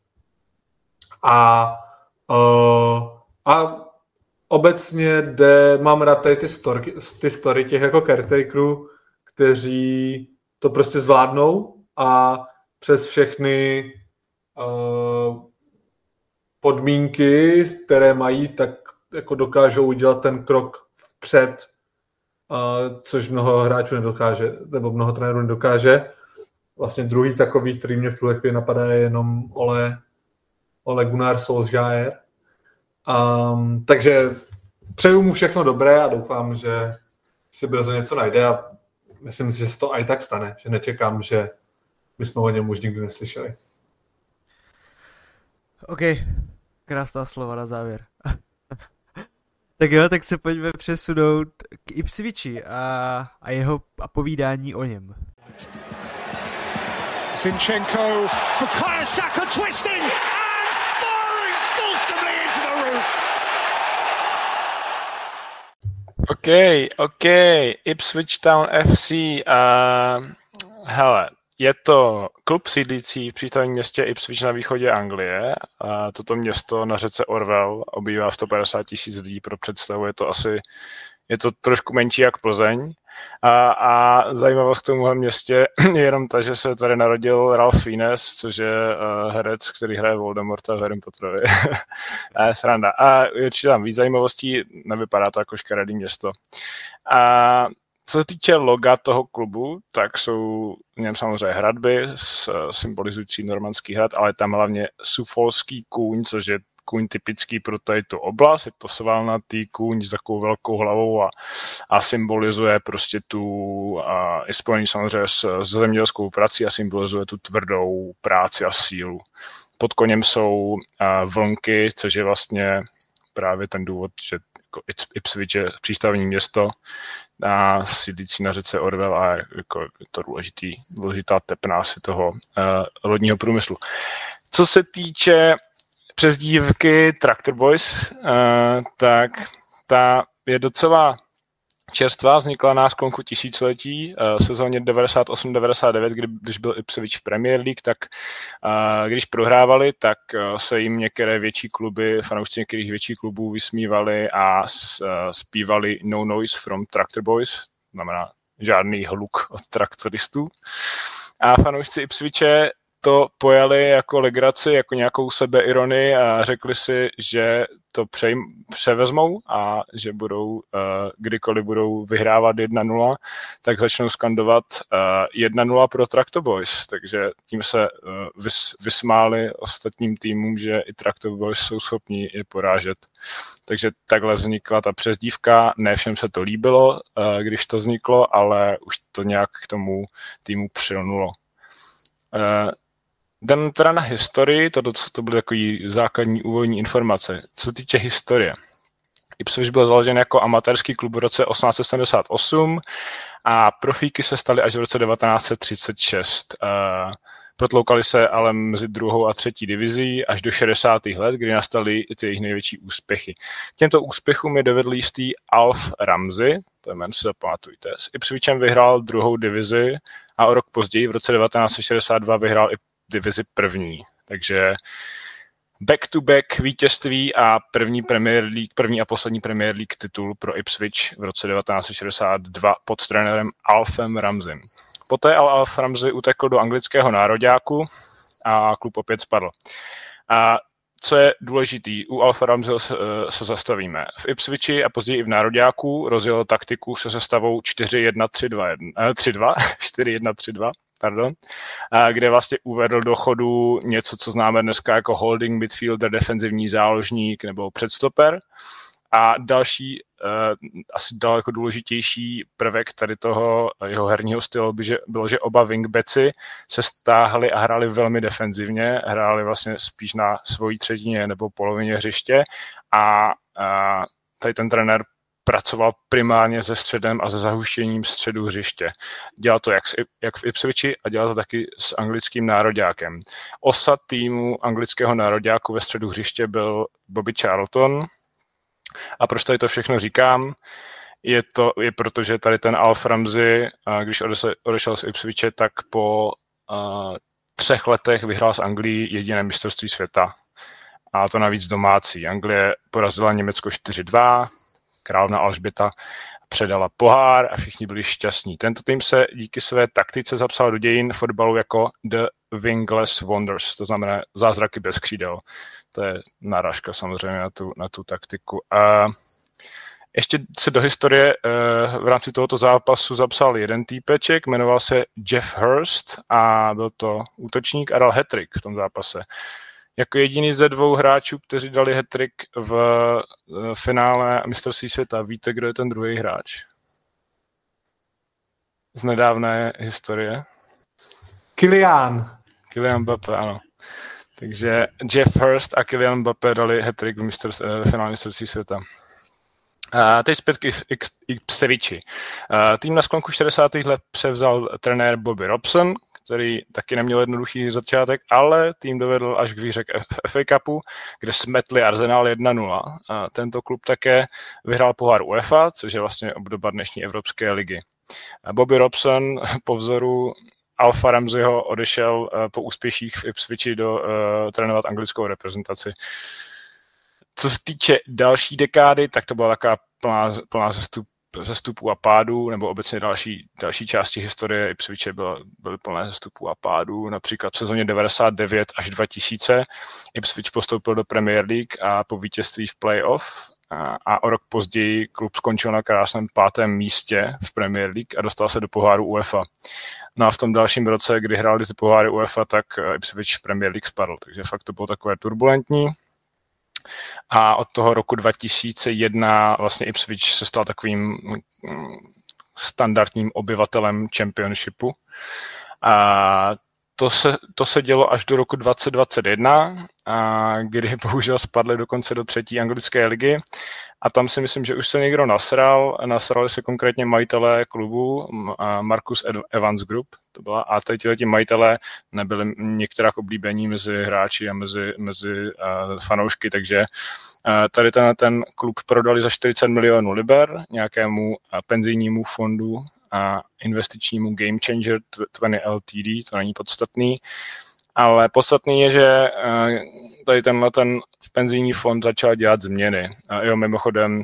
Speaker 5: a obecně mám rád tady ty story těch jako caretakerů, kteří to prostě zvládnou a přes všechny podmínky, které mají, tak jako dokážou udělat ten krok vpřed, což mnoho hráčů nedokáže, nebo mnoho trenérů nedokáže. Vlastně druhý takový, který mě v tuhle chvíli napadá, je jenom Ole Gunnar Solskjaer. Takže přeju mu všechno dobré a doufám, že si brzo něco najde a myslím si, že se to i tak stane, že nečekám, že bychom o něm už nikdy neslyšeli.
Speaker 3: OK, krásná slova na závěr. Tak jo, tak se pojďme přesunout k Ipswichi a jeho povídání o něm.
Speaker 6: Zinchenko, Bukayo Saka twisting and firing fulsomely into the roof.
Speaker 4: OK, Ipswich Town FC. Hele, je to klub sídlící v přístavním městě Ipswich na východě Anglie. Toto město na řece Orwell obývá 150 000 lidí, pro představu je to trošku menší jak Plzeň. A zajímavost k tomuhle městě je jenom ta, že se tady narodil Ralph Fiennes, což je herec, který hraje Voldemorta v Harry Potterovi. Sranda. A určitě tam víc zajímavostí, nevypadá to jako škaredý město. A co se týče loga toho klubu, tak jsou v něm samozřejmě hradby symbolizující normandský hrad, ale tam hlavně suffolský kůň, což je kůň typický pro tady tu oblast, je to svalnatý kůň s takovou velkou hlavou a symbolizuje prostě je spojený samozřejmě s zemědělskou prací a symbolizuje tu tvrdou práci a sílu. Pod koněm jsou vlnky, což je vlastně právě ten důvod, že jako Ipswich je přístavní město a sídlící na řece Orwell a jako je to důležitá tepna asi toho lodního průmyslu. Co se týče přezdívky Tractor Boys, tak ta je docela čerstvá, vznikla na sklonku tisíciletí, v sezóně 98-99, když byl Ipswich v Premier League, tak když prohrávali, tak se jim některé větší kluby, fanoušci některých větších klubů vysmívali a zpívali No Noise from Tractor Boys, znamená žádný hluk od traktoristů. A fanoušci Ipswiche to pojali jako legraci, jako nějakou sebeironii a řekli si, že to převezmou a že budou, kdykoliv budou vyhrávat 1-0, tak začnou skandovat 1-0 pro Tractor Boys. Takže tím se vysmáli ostatním týmům, že i Tractor Boys jsou schopni je porážet. Takže takhle vznikla ta přezdívka. Ne všem se to líbilo, když to vzniklo, ale už to nějak k tomu týmu přilnulo. Jdem teda na historii, to byly takový základní úvodní informace. Co se týče historie. Ipswich byl založen jako amatérský klub v roce 1878 a profíky se staly až v roce 1936. Protloukali se ale mezi 2. a 3. divizí až do 60. let, kdy nastaly ty jejich největší úspěchy. K těmto úspěchům je dovedl jistý Alf Ramsey, to jméno si zapamatujte. S Ipswichem vyhrál 2. divizi a o rok později, v roce 1962, vyhrál i divizi první. Takže back-to-back vítězství a první a poslední Premier League titul pro Ipswich v roce 1962 pod trenérem Alfem Ramseym. Poté Alf Ramsey utekl do anglického nároďáku a klub opět spadl. A co je důležitý, u Alfa Ramseyho se zastavíme. V Ipswichi a později i v nároďáku rozjel taktiku se sestavou 4-1-3-2, kde vlastně uvedl do chodu něco, co známe dneska jako holding midfielder, defenzivní záložník nebo předstoper. A další, asi daleko důležitější prvek tady toho jeho herního stylu bylo, že oba wingbacki se stáhli a hráli velmi defenzivně, hráli vlastně spíš na svojí třetině nebo polovině hřiště a tady ten trenér pracoval primárně se středem a se zahuštěním středu hřiště. Dělal to jak v Ipswichi a dělal to taky s anglickým nároďákem. Osa týmu anglického nároďáku ve středu hřiště byl Bobby Charlton. A proč tady to všechno říkám? Je protože tady ten Alf Ramsey, když odešel z Ipswiche, tak po 3 letech vyhrál z Anglii jediné mistrovství světa. A to navíc domácí. Anglie porazila Německo 4-2, královna Alžběta předala pohár a všichni byli šťastní. Tento tým se díky své taktice zapsal do dějin fotbalu jako The Wingless Wonders, to znamená zázraky bez křídel. To je narážka samozřejmě na tu taktiku. A ještě se do historie v rámci tohoto zápasu zapsal jeden týpeček, jmenoval se Jeff Hurst a byl to útočník a dal hat-trick v tom zápase. Jako jediný ze 2 hráčů, kteří dali hat-trick v finále mistrovství světa. Víte, kdo je ten druhý hráč? Z nedávné historie.
Speaker 5: Kylian
Speaker 4: Mbappé, ano. Takže Jeff Hurst a Kylian Mbappé dali hat-trick v finále mistrovství světa. Teď zpět k Ipswichi. Tým na sklonku 60. let převzal trenér Bobby Robson, který taky neměl jednoduchý začátek, ale tým dovedl až k výhře v FA Cupu, kde smetli Arsenal 1-0. Tento klub také vyhrál pohár UEFA, což je vlastně obdoba dnešní Evropské ligy. Bobby Robson po vzoru Alfa Ramseyho odešel po úspěších v Ipswichi trénovat anglickou reprezentaci. Co se týče další dekády, tak to byla taková plná zestupů a pádů, nebo obecně další části historie Ipswiche byly plné zestupů a pádů. Například v sezóně 99 až 2000 Ipswich postoupil do Premier League a po vítězství v playoff a o rok později klub skončil na krásném 5. místě v Premier League a dostal se do poháru UEFA. No a v tom dalším roce, kdy hráli ty poháry UEFA, tak Ipswich v Premier League spadl, takže fakt to bylo takové turbulentní. A od toho roku 2001 vlastně Ipswich se stal takovým standardním obyvatelem Championshipu. A to se dělo až do roku 2021, kdy bohužel spadli dokonce do 3. anglické ligy. A tam si myslím, že už se někdo nasrali se konkrétně majitelé klubu Marcus Evans Group, to byla, a ti majitelé nebyli některá oblíbení mezi hráči a mezi fanoušky, takže tady ten klub prodali za 40 milionů liber nějakému penzijnímu fondu a investičnímu Game Changer 20 Ltd, to není podstatný. Ale podstatný je, že tady ten penzijní fond začal dělat změny. Jo, mimochodem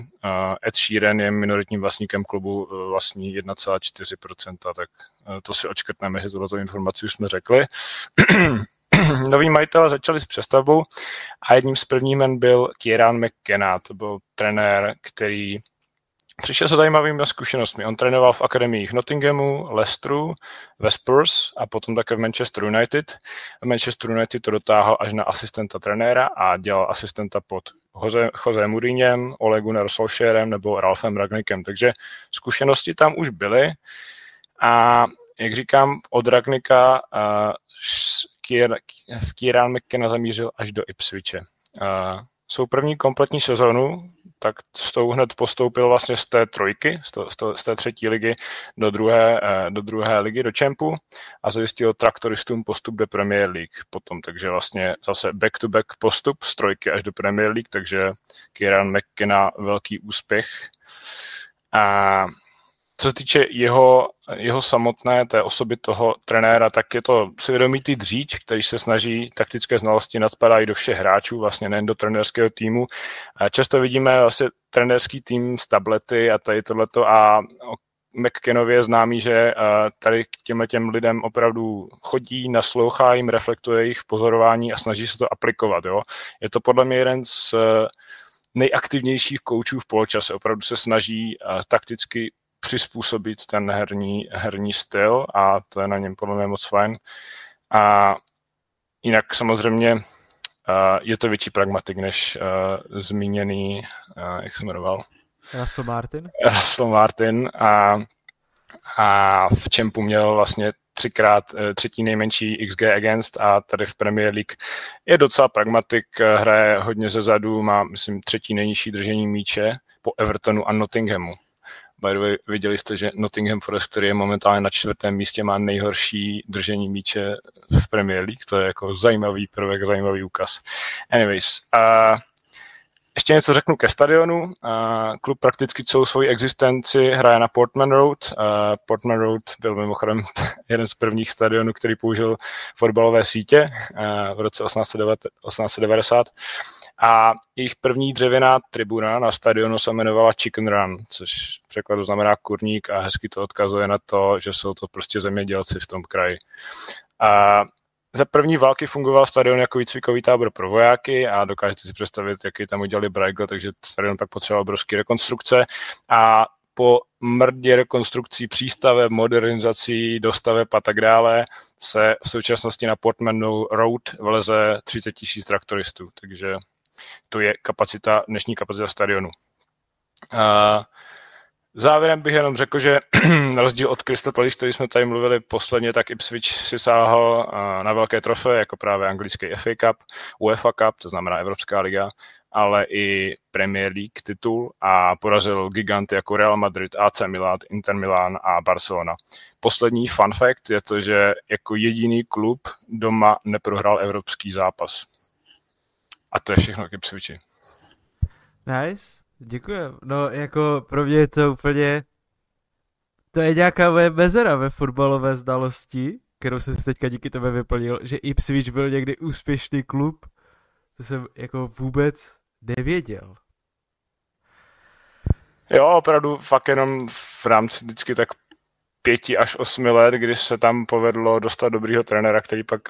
Speaker 4: Ed Sheeran je minoritním vlastníkem klubu, vlastní 1,4%, tak to si odškrtneme, že tohleto informaci už jsme řekli. Noví majitelé začali s přestavbou a jedním z prvních men byl Kieran McKenna, to byl trenér, který přišel se zajímavými zkušenostmi. On trénoval v akademiích Nottinghamu, Leicesteru, ve Spurs a potom také v Manchester United. V Manchester United to dotáhl až na asistenta trenéra a dělal asistenta pod Jose Mourinhem, Ole Gunnar Solskjaerem nebo Ralphem Rangnickem. Takže zkušenosti tam už byly a jak říkám, od Rangnicka Kieran McKenna zamířil až do Ipswiche. Svou první kompletní sezonu, tak s tou hned postoupil vlastně z té trojky, z té 3. ligy do druhé ligy, do Champu a zajistil traktoristům postup do Premier League potom, takže vlastně zase back-to-back postup z trojky až do Premier League, takže Kieran McKenna velký úspěch. A co se týče jeho samotné, té osoby toho trenéra, tak je to svědomitý dříč, který se snaží taktické znalosti nadspadají do všech hráčů, vlastně nejen do trenérského týmu. Často vidíme vlastně trenérský tým z tablety a tady tohleto a McKennovi je známý, že tady k těm lidem opravdu chodí, naslouchá jim, reflektuje jejich pozorování a snaží se to aplikovat. Jo? Je to podle mě jeden z nejaktivnějších koučů v poločase. Opravdu se snaží takticky přizpůsobit ten herní styl a to je na něm podle mě moc fajn. A jinak samozřejmě je to větší pragmatik než zmíněný, jak se jmenoval? Russell Martin a v Champu měl vlastně 3x třetí nejmenší XG against a tady v Premier League je docela pragmatik, hraje hodně ze zadu, má myslím 3. nejnižší držení míče po Evertonu a Nottinghamu. By the way, viděli jste, že Nottingham Forest, který je momentálně na 4. místě, má nejhorší držení míče v Premier League. To je jako zajímavý prvek, zajímavý úkaz. Anyways, ještě něco řeknu ke stadionu. Klub prakticky celou svoji existenci hraje na Portman Road. Portman Road byl mimochodem jeden z prvních stadionů, který použil fotbalové sítě v roce 1890. A jejich první dřevěná tribuna na stadionu se jmenovala Chicken Run, což v překladu znamená kurník a hezky to odkazuje na to, že jsou to prostě zemědělci v tom kraji. A za první války fungoval stadion jako výcvikový tábor pro vojáky a dokážete si představit, jaký tam udělali Bruegel, takže stadion pak potřeboval obrovské rekonstrukce a po mrdě rekonstrukcí přístaveb, modernizací, dostaveb a tak dále se v současnosti na Portman Road vleze 30 000 traktoristů, takže to je dnešní kapacita stadionu. Závěrem bych jenom řekl, že na rozdíl od Crystal Palace, který jsme tady mluvili posledně, tak Ipswich si sáhl na velké trofeje, jako právě anglický FA Cup, UEFA Cup, to znamená Evropská liga, ale i Premier League titul a porazil giganty jako Real Madrid, AC Milan, Inter Milan a Barcelona. Poslední fun fact je to, že jako jediný klub doma neprohrál evropský zápas. A to je všechno k Ipswichi.
Speaker 3: Nice. Děkuji. No jako pro mě je to úplně... To je nějaká moje mezera ve fotbalové znalosti, kterou jsem si teďka díky tebe vyplnil, že Ipswich byl někdy úspěšný klub. To jsem jako vůbec nevěděl.
Speaker 4: Jo, opravdu fakt jenom v rámci vždycky tak 5 až 8 let, kdy se tam povedlo dostat dobrýho trenéra, který pak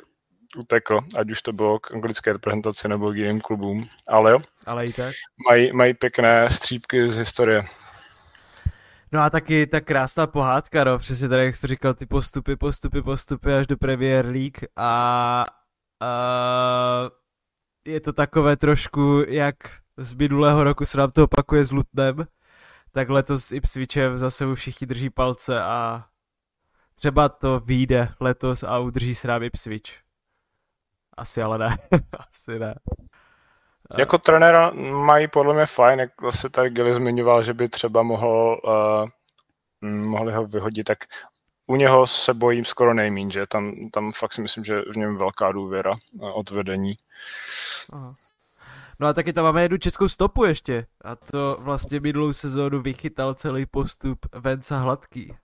Speaker 4: utekl, ať už to bylo k anglické reprezentaci nebo k jiným klubům, ale jo.
Speaker 3: Ale i tak.
Speaker 4: Mají pěkné střípky z historie.
Speaker 3: No a taky ta krásná pohádka, no, přesně tady, jak jsi říkal, ty postupy až do Premier League a je to takové trošku, jak z minulého roku se nám to opakuje s Lutnem, tak letos s Ipswichem zase mu všichni drží palce a třeba to vyjde letos a udrží se nám Ipswich. Asi ale ne. Asi ne.
Speaker 4: Jako trenéra mají podle mě fajn, jak se tady Gilly zmiňoval, že by třeba mohli ho vyhodit, tak u něho se bojím skoro nejmín, že tam fakt si myslím, že v něm velká důvěra od vedení.
Speaker 3: Aha. No a taky tam máme jednu českou stopu ještě a to vlastně minulou sezónu vychytal celý postup Venca Hladký,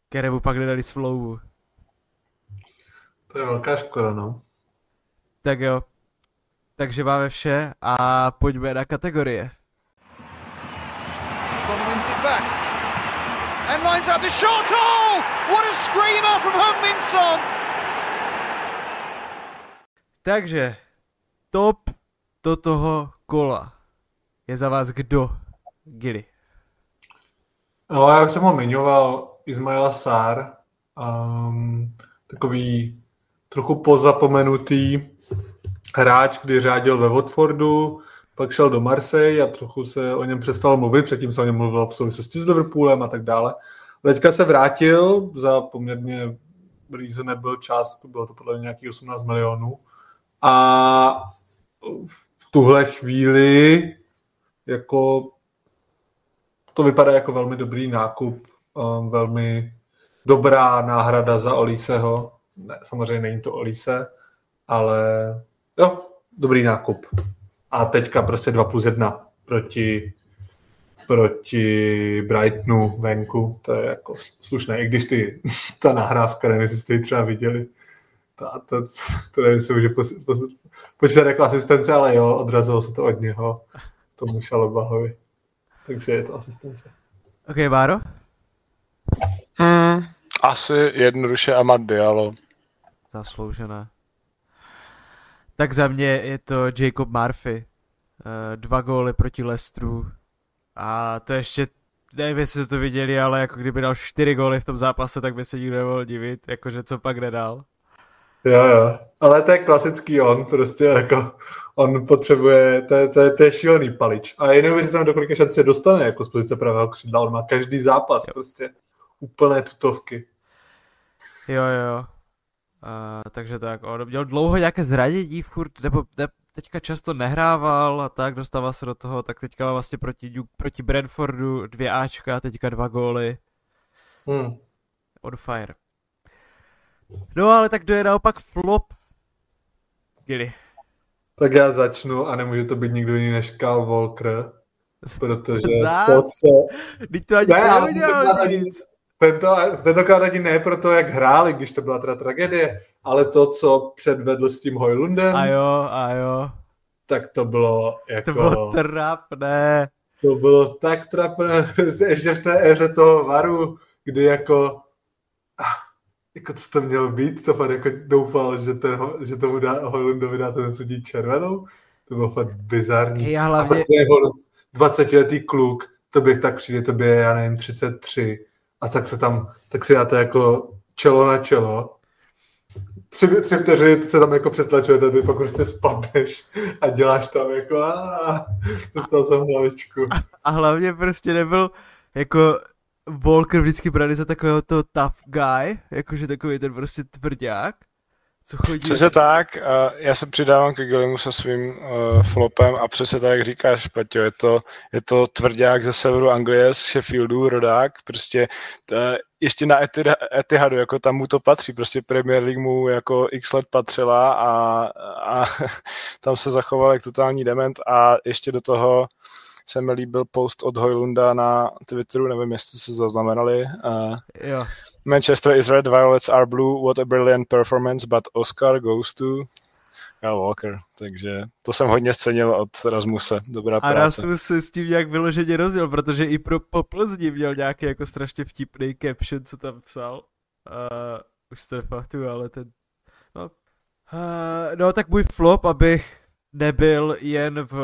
Speaker 3: kterému pak nedali smlouvu.
Speaker 5: To je velká škoda, no.
Speaker 3: Tak jo. Takže máme vše a pojďme na kategorie.
Speaker 6: Son wins it back. And lines out the shot. Oh! What a screamer from Heung-min Son!
Speaker 3: Takže top do toho kola je za vás kdo, Gilly?
Speaker 5: No, jak jsem ho zmiňoval, Ismaila Sarr, takový trochu pozapomenutý hráč, kdy řádil ve Watfordu, pak šel do Marseille a trochu se o něm přestal mluvit, předtím se o něm mluvilo v souvislosti s Liverpoolem a tak dále. Teďka se vrátil za poměrně reasonable částku, bylo to podle mě nějakých 18 milionů. A v tuhle chvíli jako to vypadá jako velmi dobrý nákup, velmi dobrá náhrada za Oliseho. Ne, samozřejmě není to Olise, ale jo, dobrý nákup. A teďka prostě 2+1 proti Brightonu venku, to je jako slušné, i když ta nahrávka, nevím, jestli jste ji třeba viděli, to nevím, se může počítat jako asistence, ale jo, odrazilo se to od něho, tomu Šalobahovi. Takže je to asistence.
Speaker 3: Ok, Báro?
Speaker 4: Asi jednoduše Amad Diallo.
Speaker 3: Zasloužené. Tak za mě je to Jacob Murphy. 2 góly proti Leicesteru. A to ještě, nevím, jestli to viděli, ale jako kdyby dal 4 góly v tom zápase, tak by se nikdo nemohl divit, jakože co pak nedal.
Speaker 5: Jo, ale to je klasický on, prostě jako on potřebuje, to je šílený palič. A je neuvěřitelné, do kolika šance dostane jako z pozice pravého křídla, on má každý zápas, prostě úplné tutovky.
Speaker 3: Jo. Takže tak, on měl dlouho nějaké zranění, nebo teďka často nehrával a tak, dostával se do toho, tak teďka má vlastně proti Brentfordu 2 Ačka, teďka 2 góly. On fire. No ale tak kdo je naopak flop? Gilly.
Speaker 5: Tak já začnu a nemůže to být nikdo jiný než Kyle Walker, protože
Speaker 3: Teď to ani neudělal nic.
Speaker 5: Tentokrát ani ne proto, jak hráli, když to byla teda tragédie, ale to, co předvedl s tím Højlundem.
Speaker 3: A jo.
Speaker 5: Tak to bylo jako...
Speaker 3: To bylo trapné.
Speaker 5: To bylo tak trapné, ještě v té éře toho VARu, kdy jako... jako co to mělo být, to fakt jako doufal, že tomu Hojlundovi dá ten sudík červenou, to bylo fakt bizarní.
Speaker 3: Já hlavně...
Speaker 5: A 20letý kluk, tak přijde, tobě, já nevím, 33 a tak si dáte jako čelo na čelo. 3 vteřiny se tam jako přetlačujete, ty pak prostě spadneš a děláš tam jako dostal jsem hlavičku.
Speaker 3: A hlavně prostě nebyl jako Walker vždycky brali za takového toho tough guy, jakože takový ten prostě tvrdák, co chodí...
Speaker 4: Přesně tak, já se přidávám ke Gillimu se svým flopem a přesně tak, jak říkáš, Paťo, je to tvrdák ze severu Anglie, z Sheffieldu, rodák, prostě ještě na Etihadu, jako tam mu to patří, prostě Premier League mu jako x let patřila a tam se zachoval jak totální dement a ještě do toho se mi líbil post od Hojlunda na Twitteru, nevím, jestli se zaznamenali.
Speaker 3: Jo.
Speaker 4: Manchester is red, violets are blue, what a brilliant performance, but Oscar goes to Kyle Walker. Takže to jsem hodně scenil od Rasmuse, dobrá práce.
Speaker 3: A Rasmus se s tím nějak vyloženě rozděl, protože i po Plzni měl nějaký jako strašně vtipný caption, co tam psal. Už se nepamatuju, ale ten... No tak můj flop, abych nebyl jen v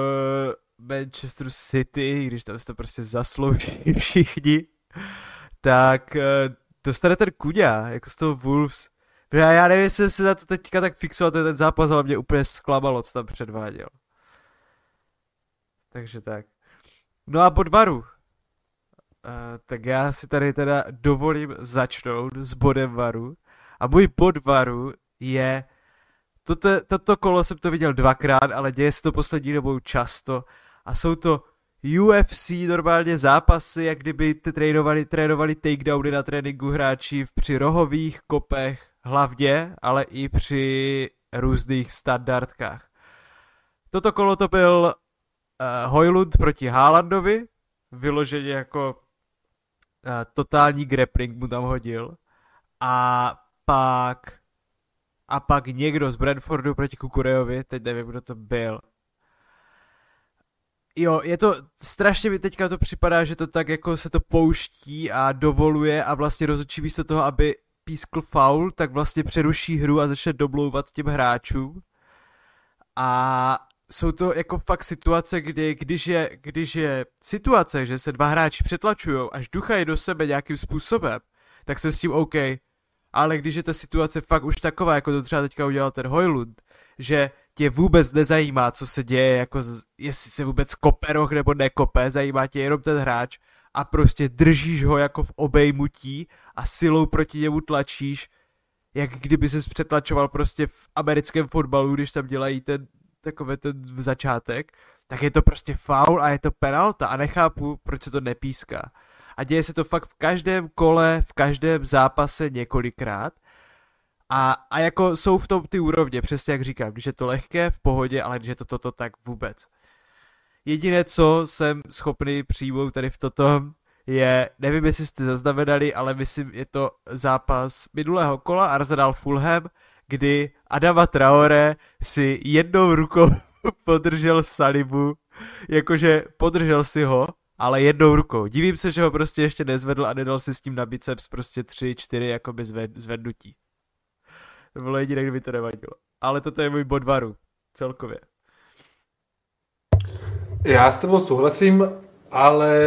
Speaker 3: Manchesteru City, když tam se to prostě zaslouží všichni, tak dostane ten Kuňa, jako z toho Wolves. Protože já nevím, jestli se na to teďka tak fixoval ten zápas, ale mě úplně zklamalo, co tam předváděl. Takže tak. No a bod VARu. Tak já si tady teda dovolím začnout s bodem VARu. A můj bod VARu je... Toto kolo jsem to viděl 2krát, ale děje se to poslední dobou často. A jsou to UFC normálně zápasy, jak kdyby trénovali takedowny na tréninku hráči při rohových kopech hlavně, ale i při různých standardkách. Toto kolo to byl Hojlund proti Haalandovi, vyloženě jako totální grappling mu tam hodil. A pak někdo z Brentfordu proti Kukurejovi, teď nevím, kdo to byl. Jo, je to, strašně mi teďka to připadá, že to tak jako se to pouští a dovoluje a vlastně rozhodčí místo toho, aby pískl faul, tak vlastně přeruší hru a začne domlouvat těm hráčům. A jsou to jako fakt situace, kdy, když je situace, že se dva hráči přetlačujou až duchají do sebe nějakým způsobem, tak jsem s tím OK. Ale když je ta situace fakt už taková, jako to třeba teďka udělal ten Hojlund, že tě vůbec nezajímá, co se děje, jako jestli se vůbec kope roh nebo nekope, zajímá tě jenom ten hráč a prostě držíš ho jako v obejmutí a silou proti němu tlačíš, jak kdyby ses přetlačoval prostě v americkém fotbalu, když tam dělají ten začátek, tak je to prostě faul a je to penalta a nechápu, proč se to nepíská. A děje se to fakt v každém kole, v každém zápase několikrát. A jako jsou v tom ty úrovně, přesně jak říkám, když je to lehké, v pohodě, ale když je to toto, tak vůbec. Jediné, co jsem schopný přijmout tady v toto, je, nevím, jestli jste zaznamenali, ale myslím, je to zápas minulého kola Arsenal Fulham, kdy Adama Traoré si jednou rukou podržel Salibu, jakože podržel si ho, ale jednou rukou. Divím se, že ho prostě ještě nezvedl a nedal si s tím na biceps prostě 3-4 jakoby zvednutí. To bylo jediné, kdyby to nevadilo. Ale toto je můj bod VARu. Celkově.
Speaker 5: Já s tebou souhlasím, ale...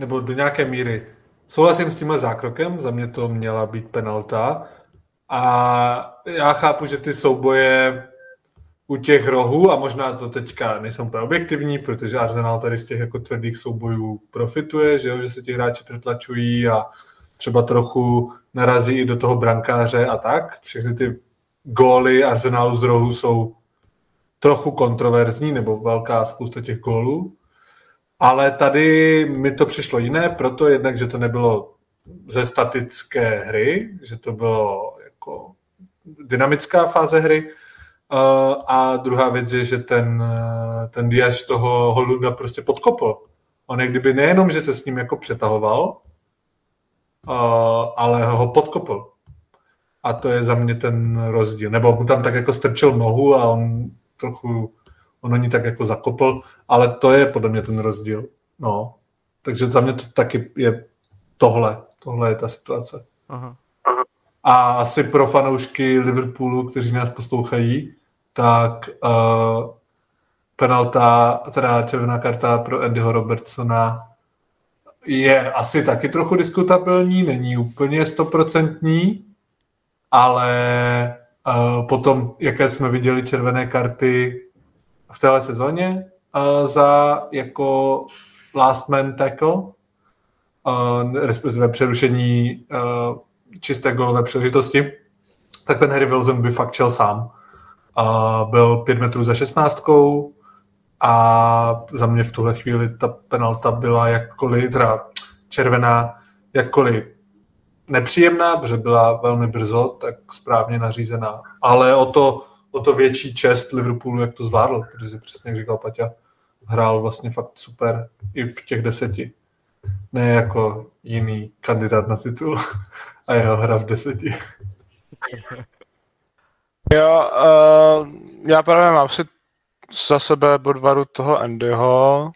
Speaker 5: nebo do nějaké míry. Souhlasím s tímhle zákrokem, za mě to měla být penalta. A já chápu, že ty souboje u těch rohů, a možná to teďka nejsem úplně objektivní, protože Arsenal tady z těch jako tvrdých soubojů profituje, že se ti hráči přetlačují a třeba trochu narazí i do toho brankáře a tak. Všechny ty góly Arsenalu z rohu jsou trochu kontroverzní, nebo velká spousta těch gólů. Ale tady mi to přišlo jiné, proto jednak, že to nebylo ze statické hry, že to bylo jako dynamická fáze hry. A druhá věc je, že ten Diaz toho Hojlunda prostě podkopl. On jak kdyby nejenom, že se s ním jako přetahoval, ale ho podkopl. A to je za mě ten rozdíl. Nebo mu tam tak jako strčil nohu a on o ní tak jako zakopl, ale to je podle mě ten rozdíl. No. Takže za mě to taky je tohle. Tohle je ta situace.
Speaker 3: Aha.
Speaker 5: A asi pro fanoušky Liverpoolu, kteří nás poslouchají, tak penalta, teda červená karta pro Andyho Robertsona je asi taky trochu diskutabilní, není úplně 100%, ale potom, jaké jsme viděli červené karty v téhle sezóně za jako last man tackle, respektive přerušení čisté gólové příležitosti, tak ten Harry Wilson by fakt šel sám. Byl 5 metrů za 16 a za mě v tuhle chvíli ta penalta byla jakkoliv, teda červená, jakkoliv nepříjemná, protože byla velmi brzo, tak správně nařízená. Ale o to větší čest Liverpoolu, jak to zvládl, protože přesně jak říkal Paťa, hrál vlastně fakt super i v těch 10. Ne jako jiný kandidát na titul a jeho hra v 10.
Speaker 4: Jo, já právě mám si za sebe bodvaru toho Andyho,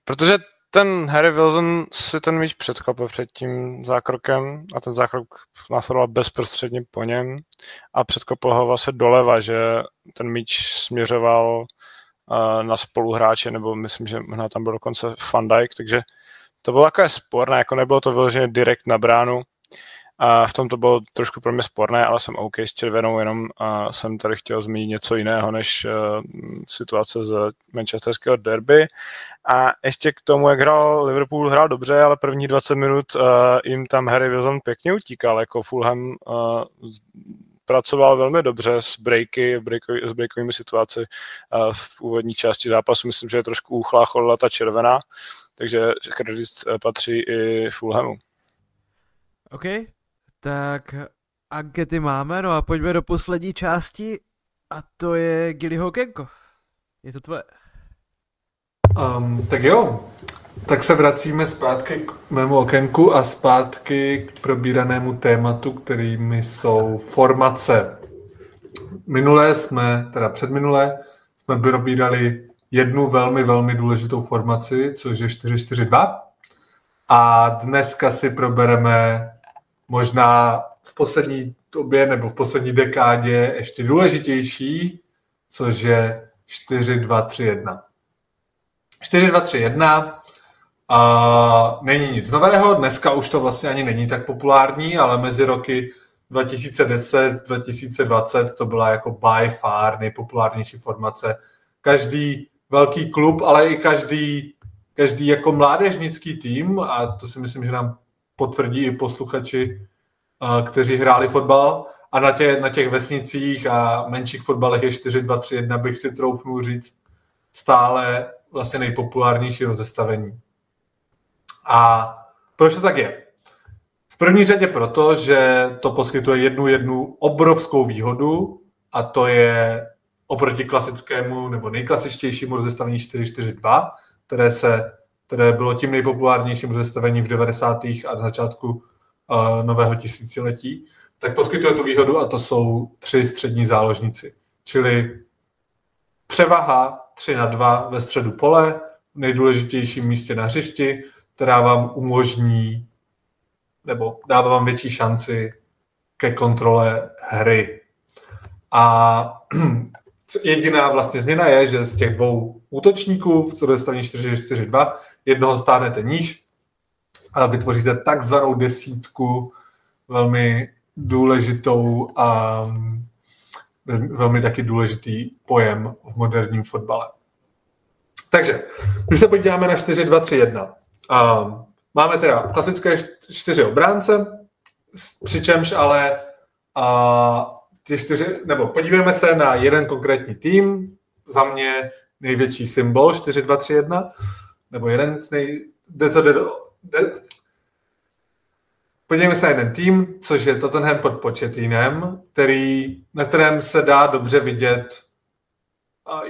Speaker 4: protože ten Harry Wilson si ten míč předkopl před tím zákrokem a ten zákrok následoval bezprostředně po něm a předkopl ho vlastně doleva, že ten míč směřoval na spoluhráče, nebo myslím, že možná tam byl dokonce Van Dijk, takže to bylo takové sporné, jako nebylo to vyloženě direkt na bránu. A v tom to bylo trošku pro mě sporné, ale jsem OK s červenou, jenom jsem tady chtěl zmínit něco jiného než situace z manchesterského derby. A ještě k tomu, jak Liverpool hrál dobře, ale první 20 minut jim tam Harry Wilson pěkně utíkal, jako Fulham pracoval velmi dobře s breakovými situaci v úvodní části zápasu. Myslím, že je trošku uchlácholila ta červená, takže kredit patří i Fulhamu.
Speaker 3: OK, tak ankety máme, no a pojďme do poslední části a to je Gillyho okénko. Je to tvoje.
Speaker 5: Tak jo, tak se vracíme zpátky k mému okénku a zpátky k probíranému tématu, kterými jsou formace. Předminulé jsme probírali jednu velmi, velmi důležitou formaci, což je 4-4-2. A dneska si probereme možná v poslední době nebo v poslední dekádě ještě důležitější, což je 4-2-3-1. 4-2-3-1 není nic nového, dneska už to vlastně ani není tak populární, ale mezi roky 2010-2020 to byla jako by far nejpopulárnější formace. Každý velký klub, ale i každý jako mládežnický tým, a to si myslím, že nám potvrdí i posluchači, kteří hráli fotbal, a na těch vesnicích a menších fotbalech je 4-2-3-1, bych si troufnul říct, stále vlastně nejpopulárnější rozestavení. A proč to tak je? V první řadě proto, že to poskytuje jednu obrovskou výhodu, a to je oproti klasickému nebo nejklasičtějšímu rozestavení 4-4-2, které bylo tím nejpopulárnějším rozestavením v 90. a na začátku nového tisíciletí, tak poskytuje tu výhodu, a to jsou 3 střední záložníci. Čili převaha 3-2 ve středu pole, v nejdůležitějším místě na hřišti, která vám umožní nebo dává vám větší šanci ke kontrole hry. A jediná vlastně změna je, že z těch 2 útočníků v rozestavení 4-4-2 jednoho stáhnete níž a vytvoříte takzvanou desítku, velmi důležitou a velmi taky důležitý pojem v moderním fotbale. Takže, když se podíváme na 4-2-3-1, máme teda klasické 4 obránce, přičemž ale ty 4, nebo podívejme se na jeden konkrétní tým, za mě největší symbol 4-2-3-1, nebo jeden z podívejme se na jeden tým, což je Tottenham pod Pochettinem, na kterém se dá dobře vidět,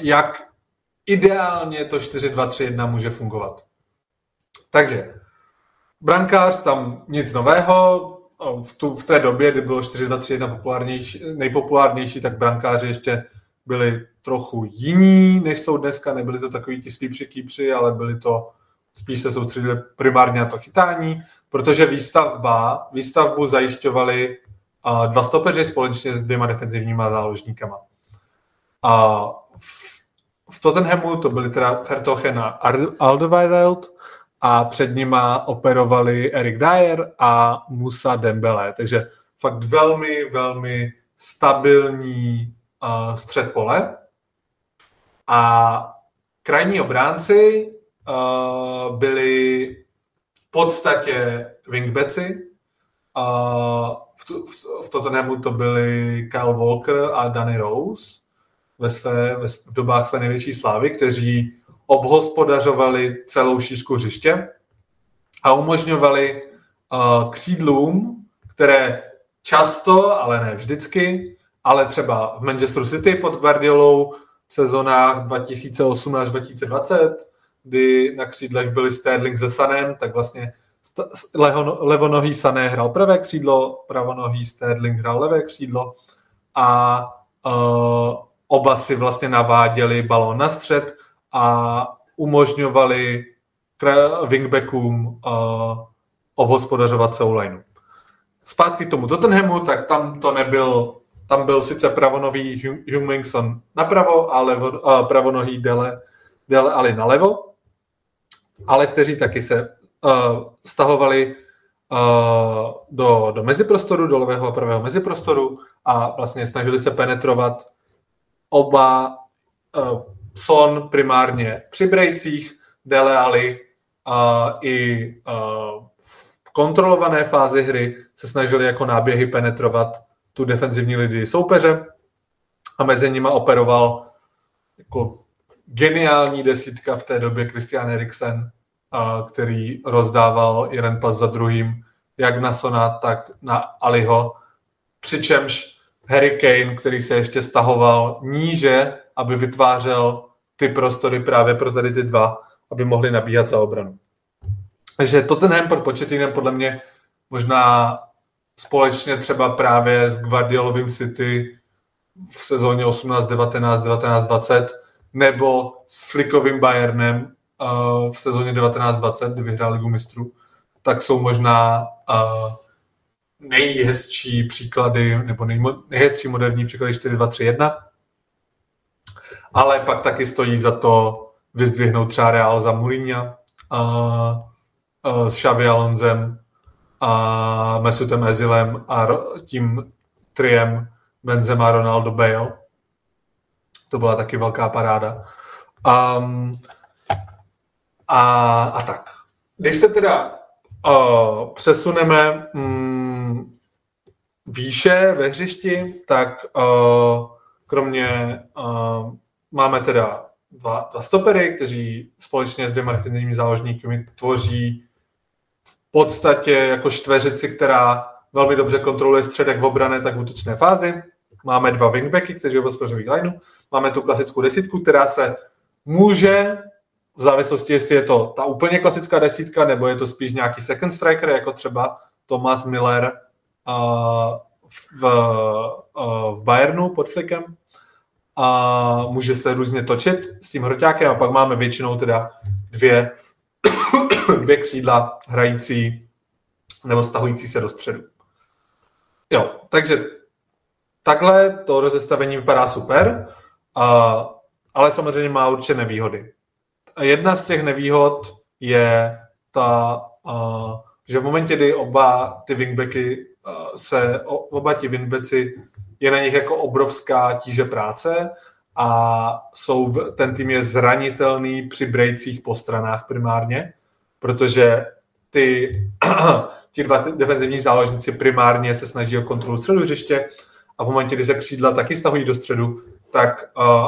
Speaker 5: jak ideálně to 4-2-3-1 může fungovat. Takže brankář tam nic nového, v té době, kdy bylo 4-2-3-1 nejpopulárnější, tak brankáři ještě byli trochu jiní, než jsou dneska. Nebyli to takový ti slípři, ale byli to, spíš se soustředili primárně na to chytání, protože výstavbu zajišťovali 2 stopeři společně s 2 defenzivníma záložníkama. V Tottenhamu to byli teda Vertonghen a Alderweireld a před nima operovali Eric Dyer a Moussa Dembélé. Takže fakt velmi, velmi stabilní střed pole. A krajní obránci byli v podstatě wingbacki. V Tottenhamu to byli Kyle Walker a Danny Rose v dobách své největší slávy, kteří obhospodařovali celou šířku hřiště a umožňovali křídlům, které často, ale ne vždycky, ale třeba v Manchesteru City pod Guardiolou v sezónách 2018-2020, kdy na křídlech byli Sterling se Sanem, tak vlastně levonohý Sané hrál pravé křídlo, pravonohý Sterling hrál levé křídlo a oba si vlastně naváděli balón na střed a umožňovali wingbackům obhospodařovat celou lineu. Zpátky k tomu Tottenhamu, tak tam to nebyl, tam byl sice pravonohý Heung-min napravo, ale pravonohý Dele Alli nalevo, ale kteří taky se stahovali do meziprostoru, do levého a pravého meziprostoru a vlastně snažili se penetrovat oba Son primárně při brejcích, Dele Alli i v kontrolované fázi hry se snažili jako náběhy penetrovat tu defenzivní linii soupeře a mezi nimi operoval jako geniální desítka v té době Christian Eriksen, který rozdával jeden pas za druhým, jak na Sona, tak na Aliho, přičemž Harry Kane, který se ještě stahoval níže, aby vytvářel ty prostory právě pro tady ty dva, aby mohli nabíhat za obranu. Takže Tottenham pod Pochetinem podle mě možná společně třeba právě s Guardiolovým City v sezóně 18-19, 19-20 nebo s Flickovým Bayernem v sezóně 19-20, kdy vyhrál Ligu mistrů, tak jsou možná nejhezčí příklady, nebo nejhezčí moderní příklady 4-2-3-1. Ale pak taky stojí za to vyzdvihnout třeba Real za Mourinha s Xabi Alonsem a Mesutem Özilem a tím triem Benzema, Ronaldo, Bale. To byla taky velká paráda. A tak. Když se teda přesuneme výše ve hřišti, tak kromě máme dva stopery, kteří společně s 2 defenzivními záložníky tvoří v podstatě jako čtveřici, která velmi dobře kontroluje středek v obrané, tak v útočné fázi. Máme 2 wingbacky, kteří obhospodařují lineu. Máme tu klasickou desítku, která se může, v závislosti, jestli je to ta úplně klasická desítka, nebo je to spíš nějaký second striker, jako třeba Thomas Müller v Bayernu pod Flickem. A může se různě točit s tím hroťákem a pak máme většinou teda dvě křídla hrající nebo stahující se do středu. Jo, takže takhle to rozestavení vypadá super, ale samozřejmě má určitě nevýhody. Jedna z těch nevýhod je ta, že v momentě, kdy oba ti wingbacki je na nich jako obrovská tíže práce a ten tým je zranitelný při brejcích po stranách primárně, protože ti 2 defenzivní záložníci primárně se snaží o kontrolu středu hřiště a v momentě, kdy se křídla taky stahují do středu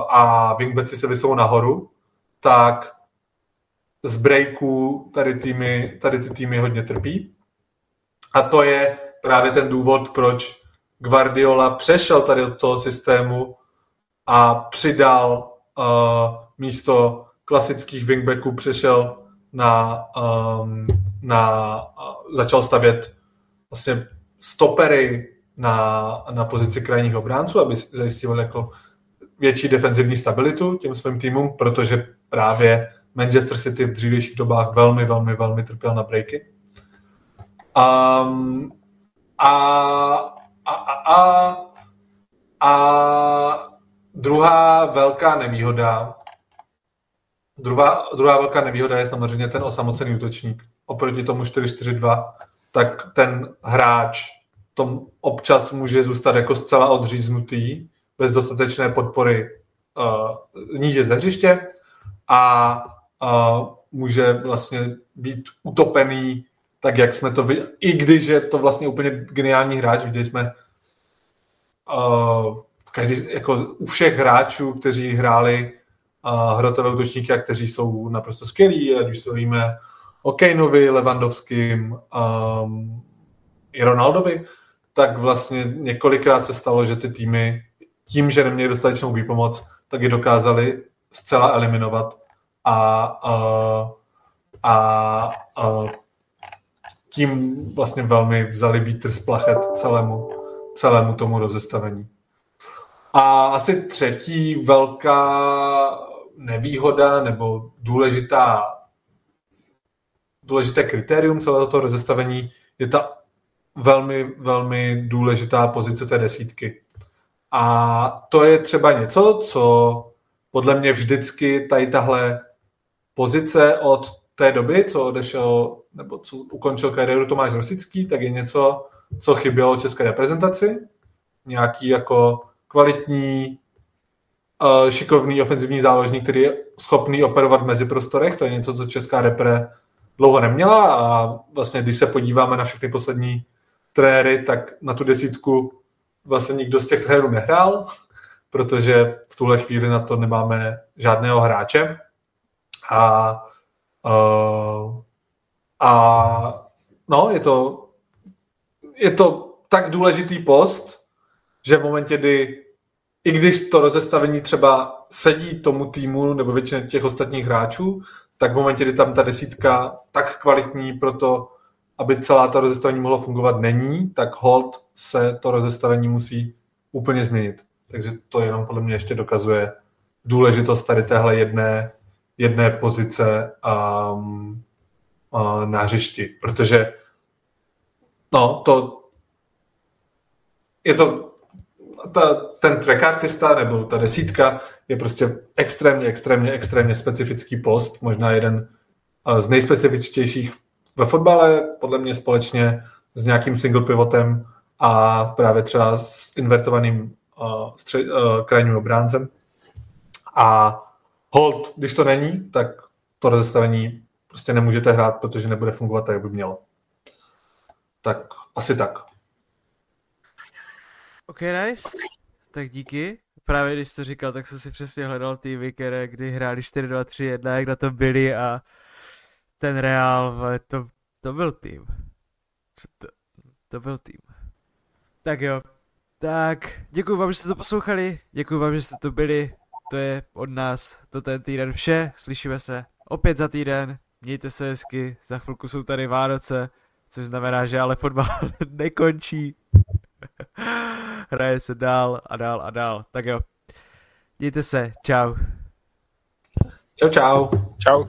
Speaker 5: a wingbacki se vysou nahoru, tak z breaků tady ty týmy hodně trpí. A to je právě ten důvod, proč Guardiola přešel tady od toho systému a místo klasických wingbacků přešel začal stavět vlastně stopery na pozici krajních obránců, aby zajistil jako větší defenzivní stabilitu těm svým týmům, protože právě Manchester City v dřívějších dobách velmi, velmi, velmi trpěl na breaky. A druhá velká nevýhoda je samozřejmě ten osamocený útočník. Oproti tomu 4-4-2, tak ten hráč tom občas může zůstat jako zcela odříznutý, bez dostatečné podpory níže ze hřiště a může vlastně být utopený, tak jak jsme to viděli, i když je to vlastně úplně geniální hráč, viděli jsme jako u všech hráčů, kteří hráli hrotové útočníky a kteří jsou naprosto skvělí, ať už se víme o Kaneovi, Lewandowským i Ronaldovi, tak vlastně několikrát se stalo, že ty týmy tím, že neměli dostatečnou výpomoc, tak je dokázali zcela eliminovat a tím vlastně velmi vzali vítr z plachet celému tomu rozestavení. A asi třetí velká nevýhoda nebo důležité kritérium celého toho rozestavení je ta velmi, velmi důležitá pozice té desítky. A to je třeba něco, co podle mě vždycky tahle pozice od té doby, co odešel nebo co ukončil kariéru Tomáš Rosický, tak je něco, co chybělo české reprezentaci. Nějaký jako kvalitní, šikovný ofenzivní záložník, který je schopný operovat v meziprostorech. To je něco, co česká repre dlouho neměla a vlastně, když se podíváme na všechny poslední trenéry, tak na tu desítku vlastně nikdo z těch trenérů nehrál, protože v tuhle chvíli na to nemáme žádného hráče. Je to tak důležitý post, že v momentě, kdy i když to rozestavení třeba sedí tomu týmu nebo většině těch ostatních hráčů, tak v momentě, kdy tam ta desítka tak kvalitní pro to, aby celá ta rozestavení mohlo fungovat, není, tak hold se to rozestavení musí úplně změnit. Takže to jenom podle mě ještě dokazuje důležitost tady téhle jedné pozice na hřišti. Protože ten trackartista nebo ta desítka je prostě extrémně specifický post, možná jeden z nejspecifičtějších ve fotbale, podle mě společně s nějakým single pivotem a právě třeba s invertovaným krajním obráncem. A hold, když to není, tak to rozestavení prostě nemůžete hrát, protože nebude fungovat tak, jak by mělo. Tak asi tak.
Speaker 3: OK, nice. Tak díky. Právě když jsi to říkal, tak jsem si přesně hledal týmy, které kdy hráli 4-2-3-1, jak na to byli a ten Real, to byl tým. To byl tým. Tak jo. Tak, děkuji vám, že jste to poslouchali, děkuji vám, že jste to byli, to je od nás to ten týden vše, slyšíme se opět za týden, mějte se hezky, za chvilku jsou tady Vánoce, což znamená, že ale fotbal nekončí. Hraje se dál a dál a dál, tak jo, mějte se, čau.
Speaker 5: Čau.
Speaker 4: Čau.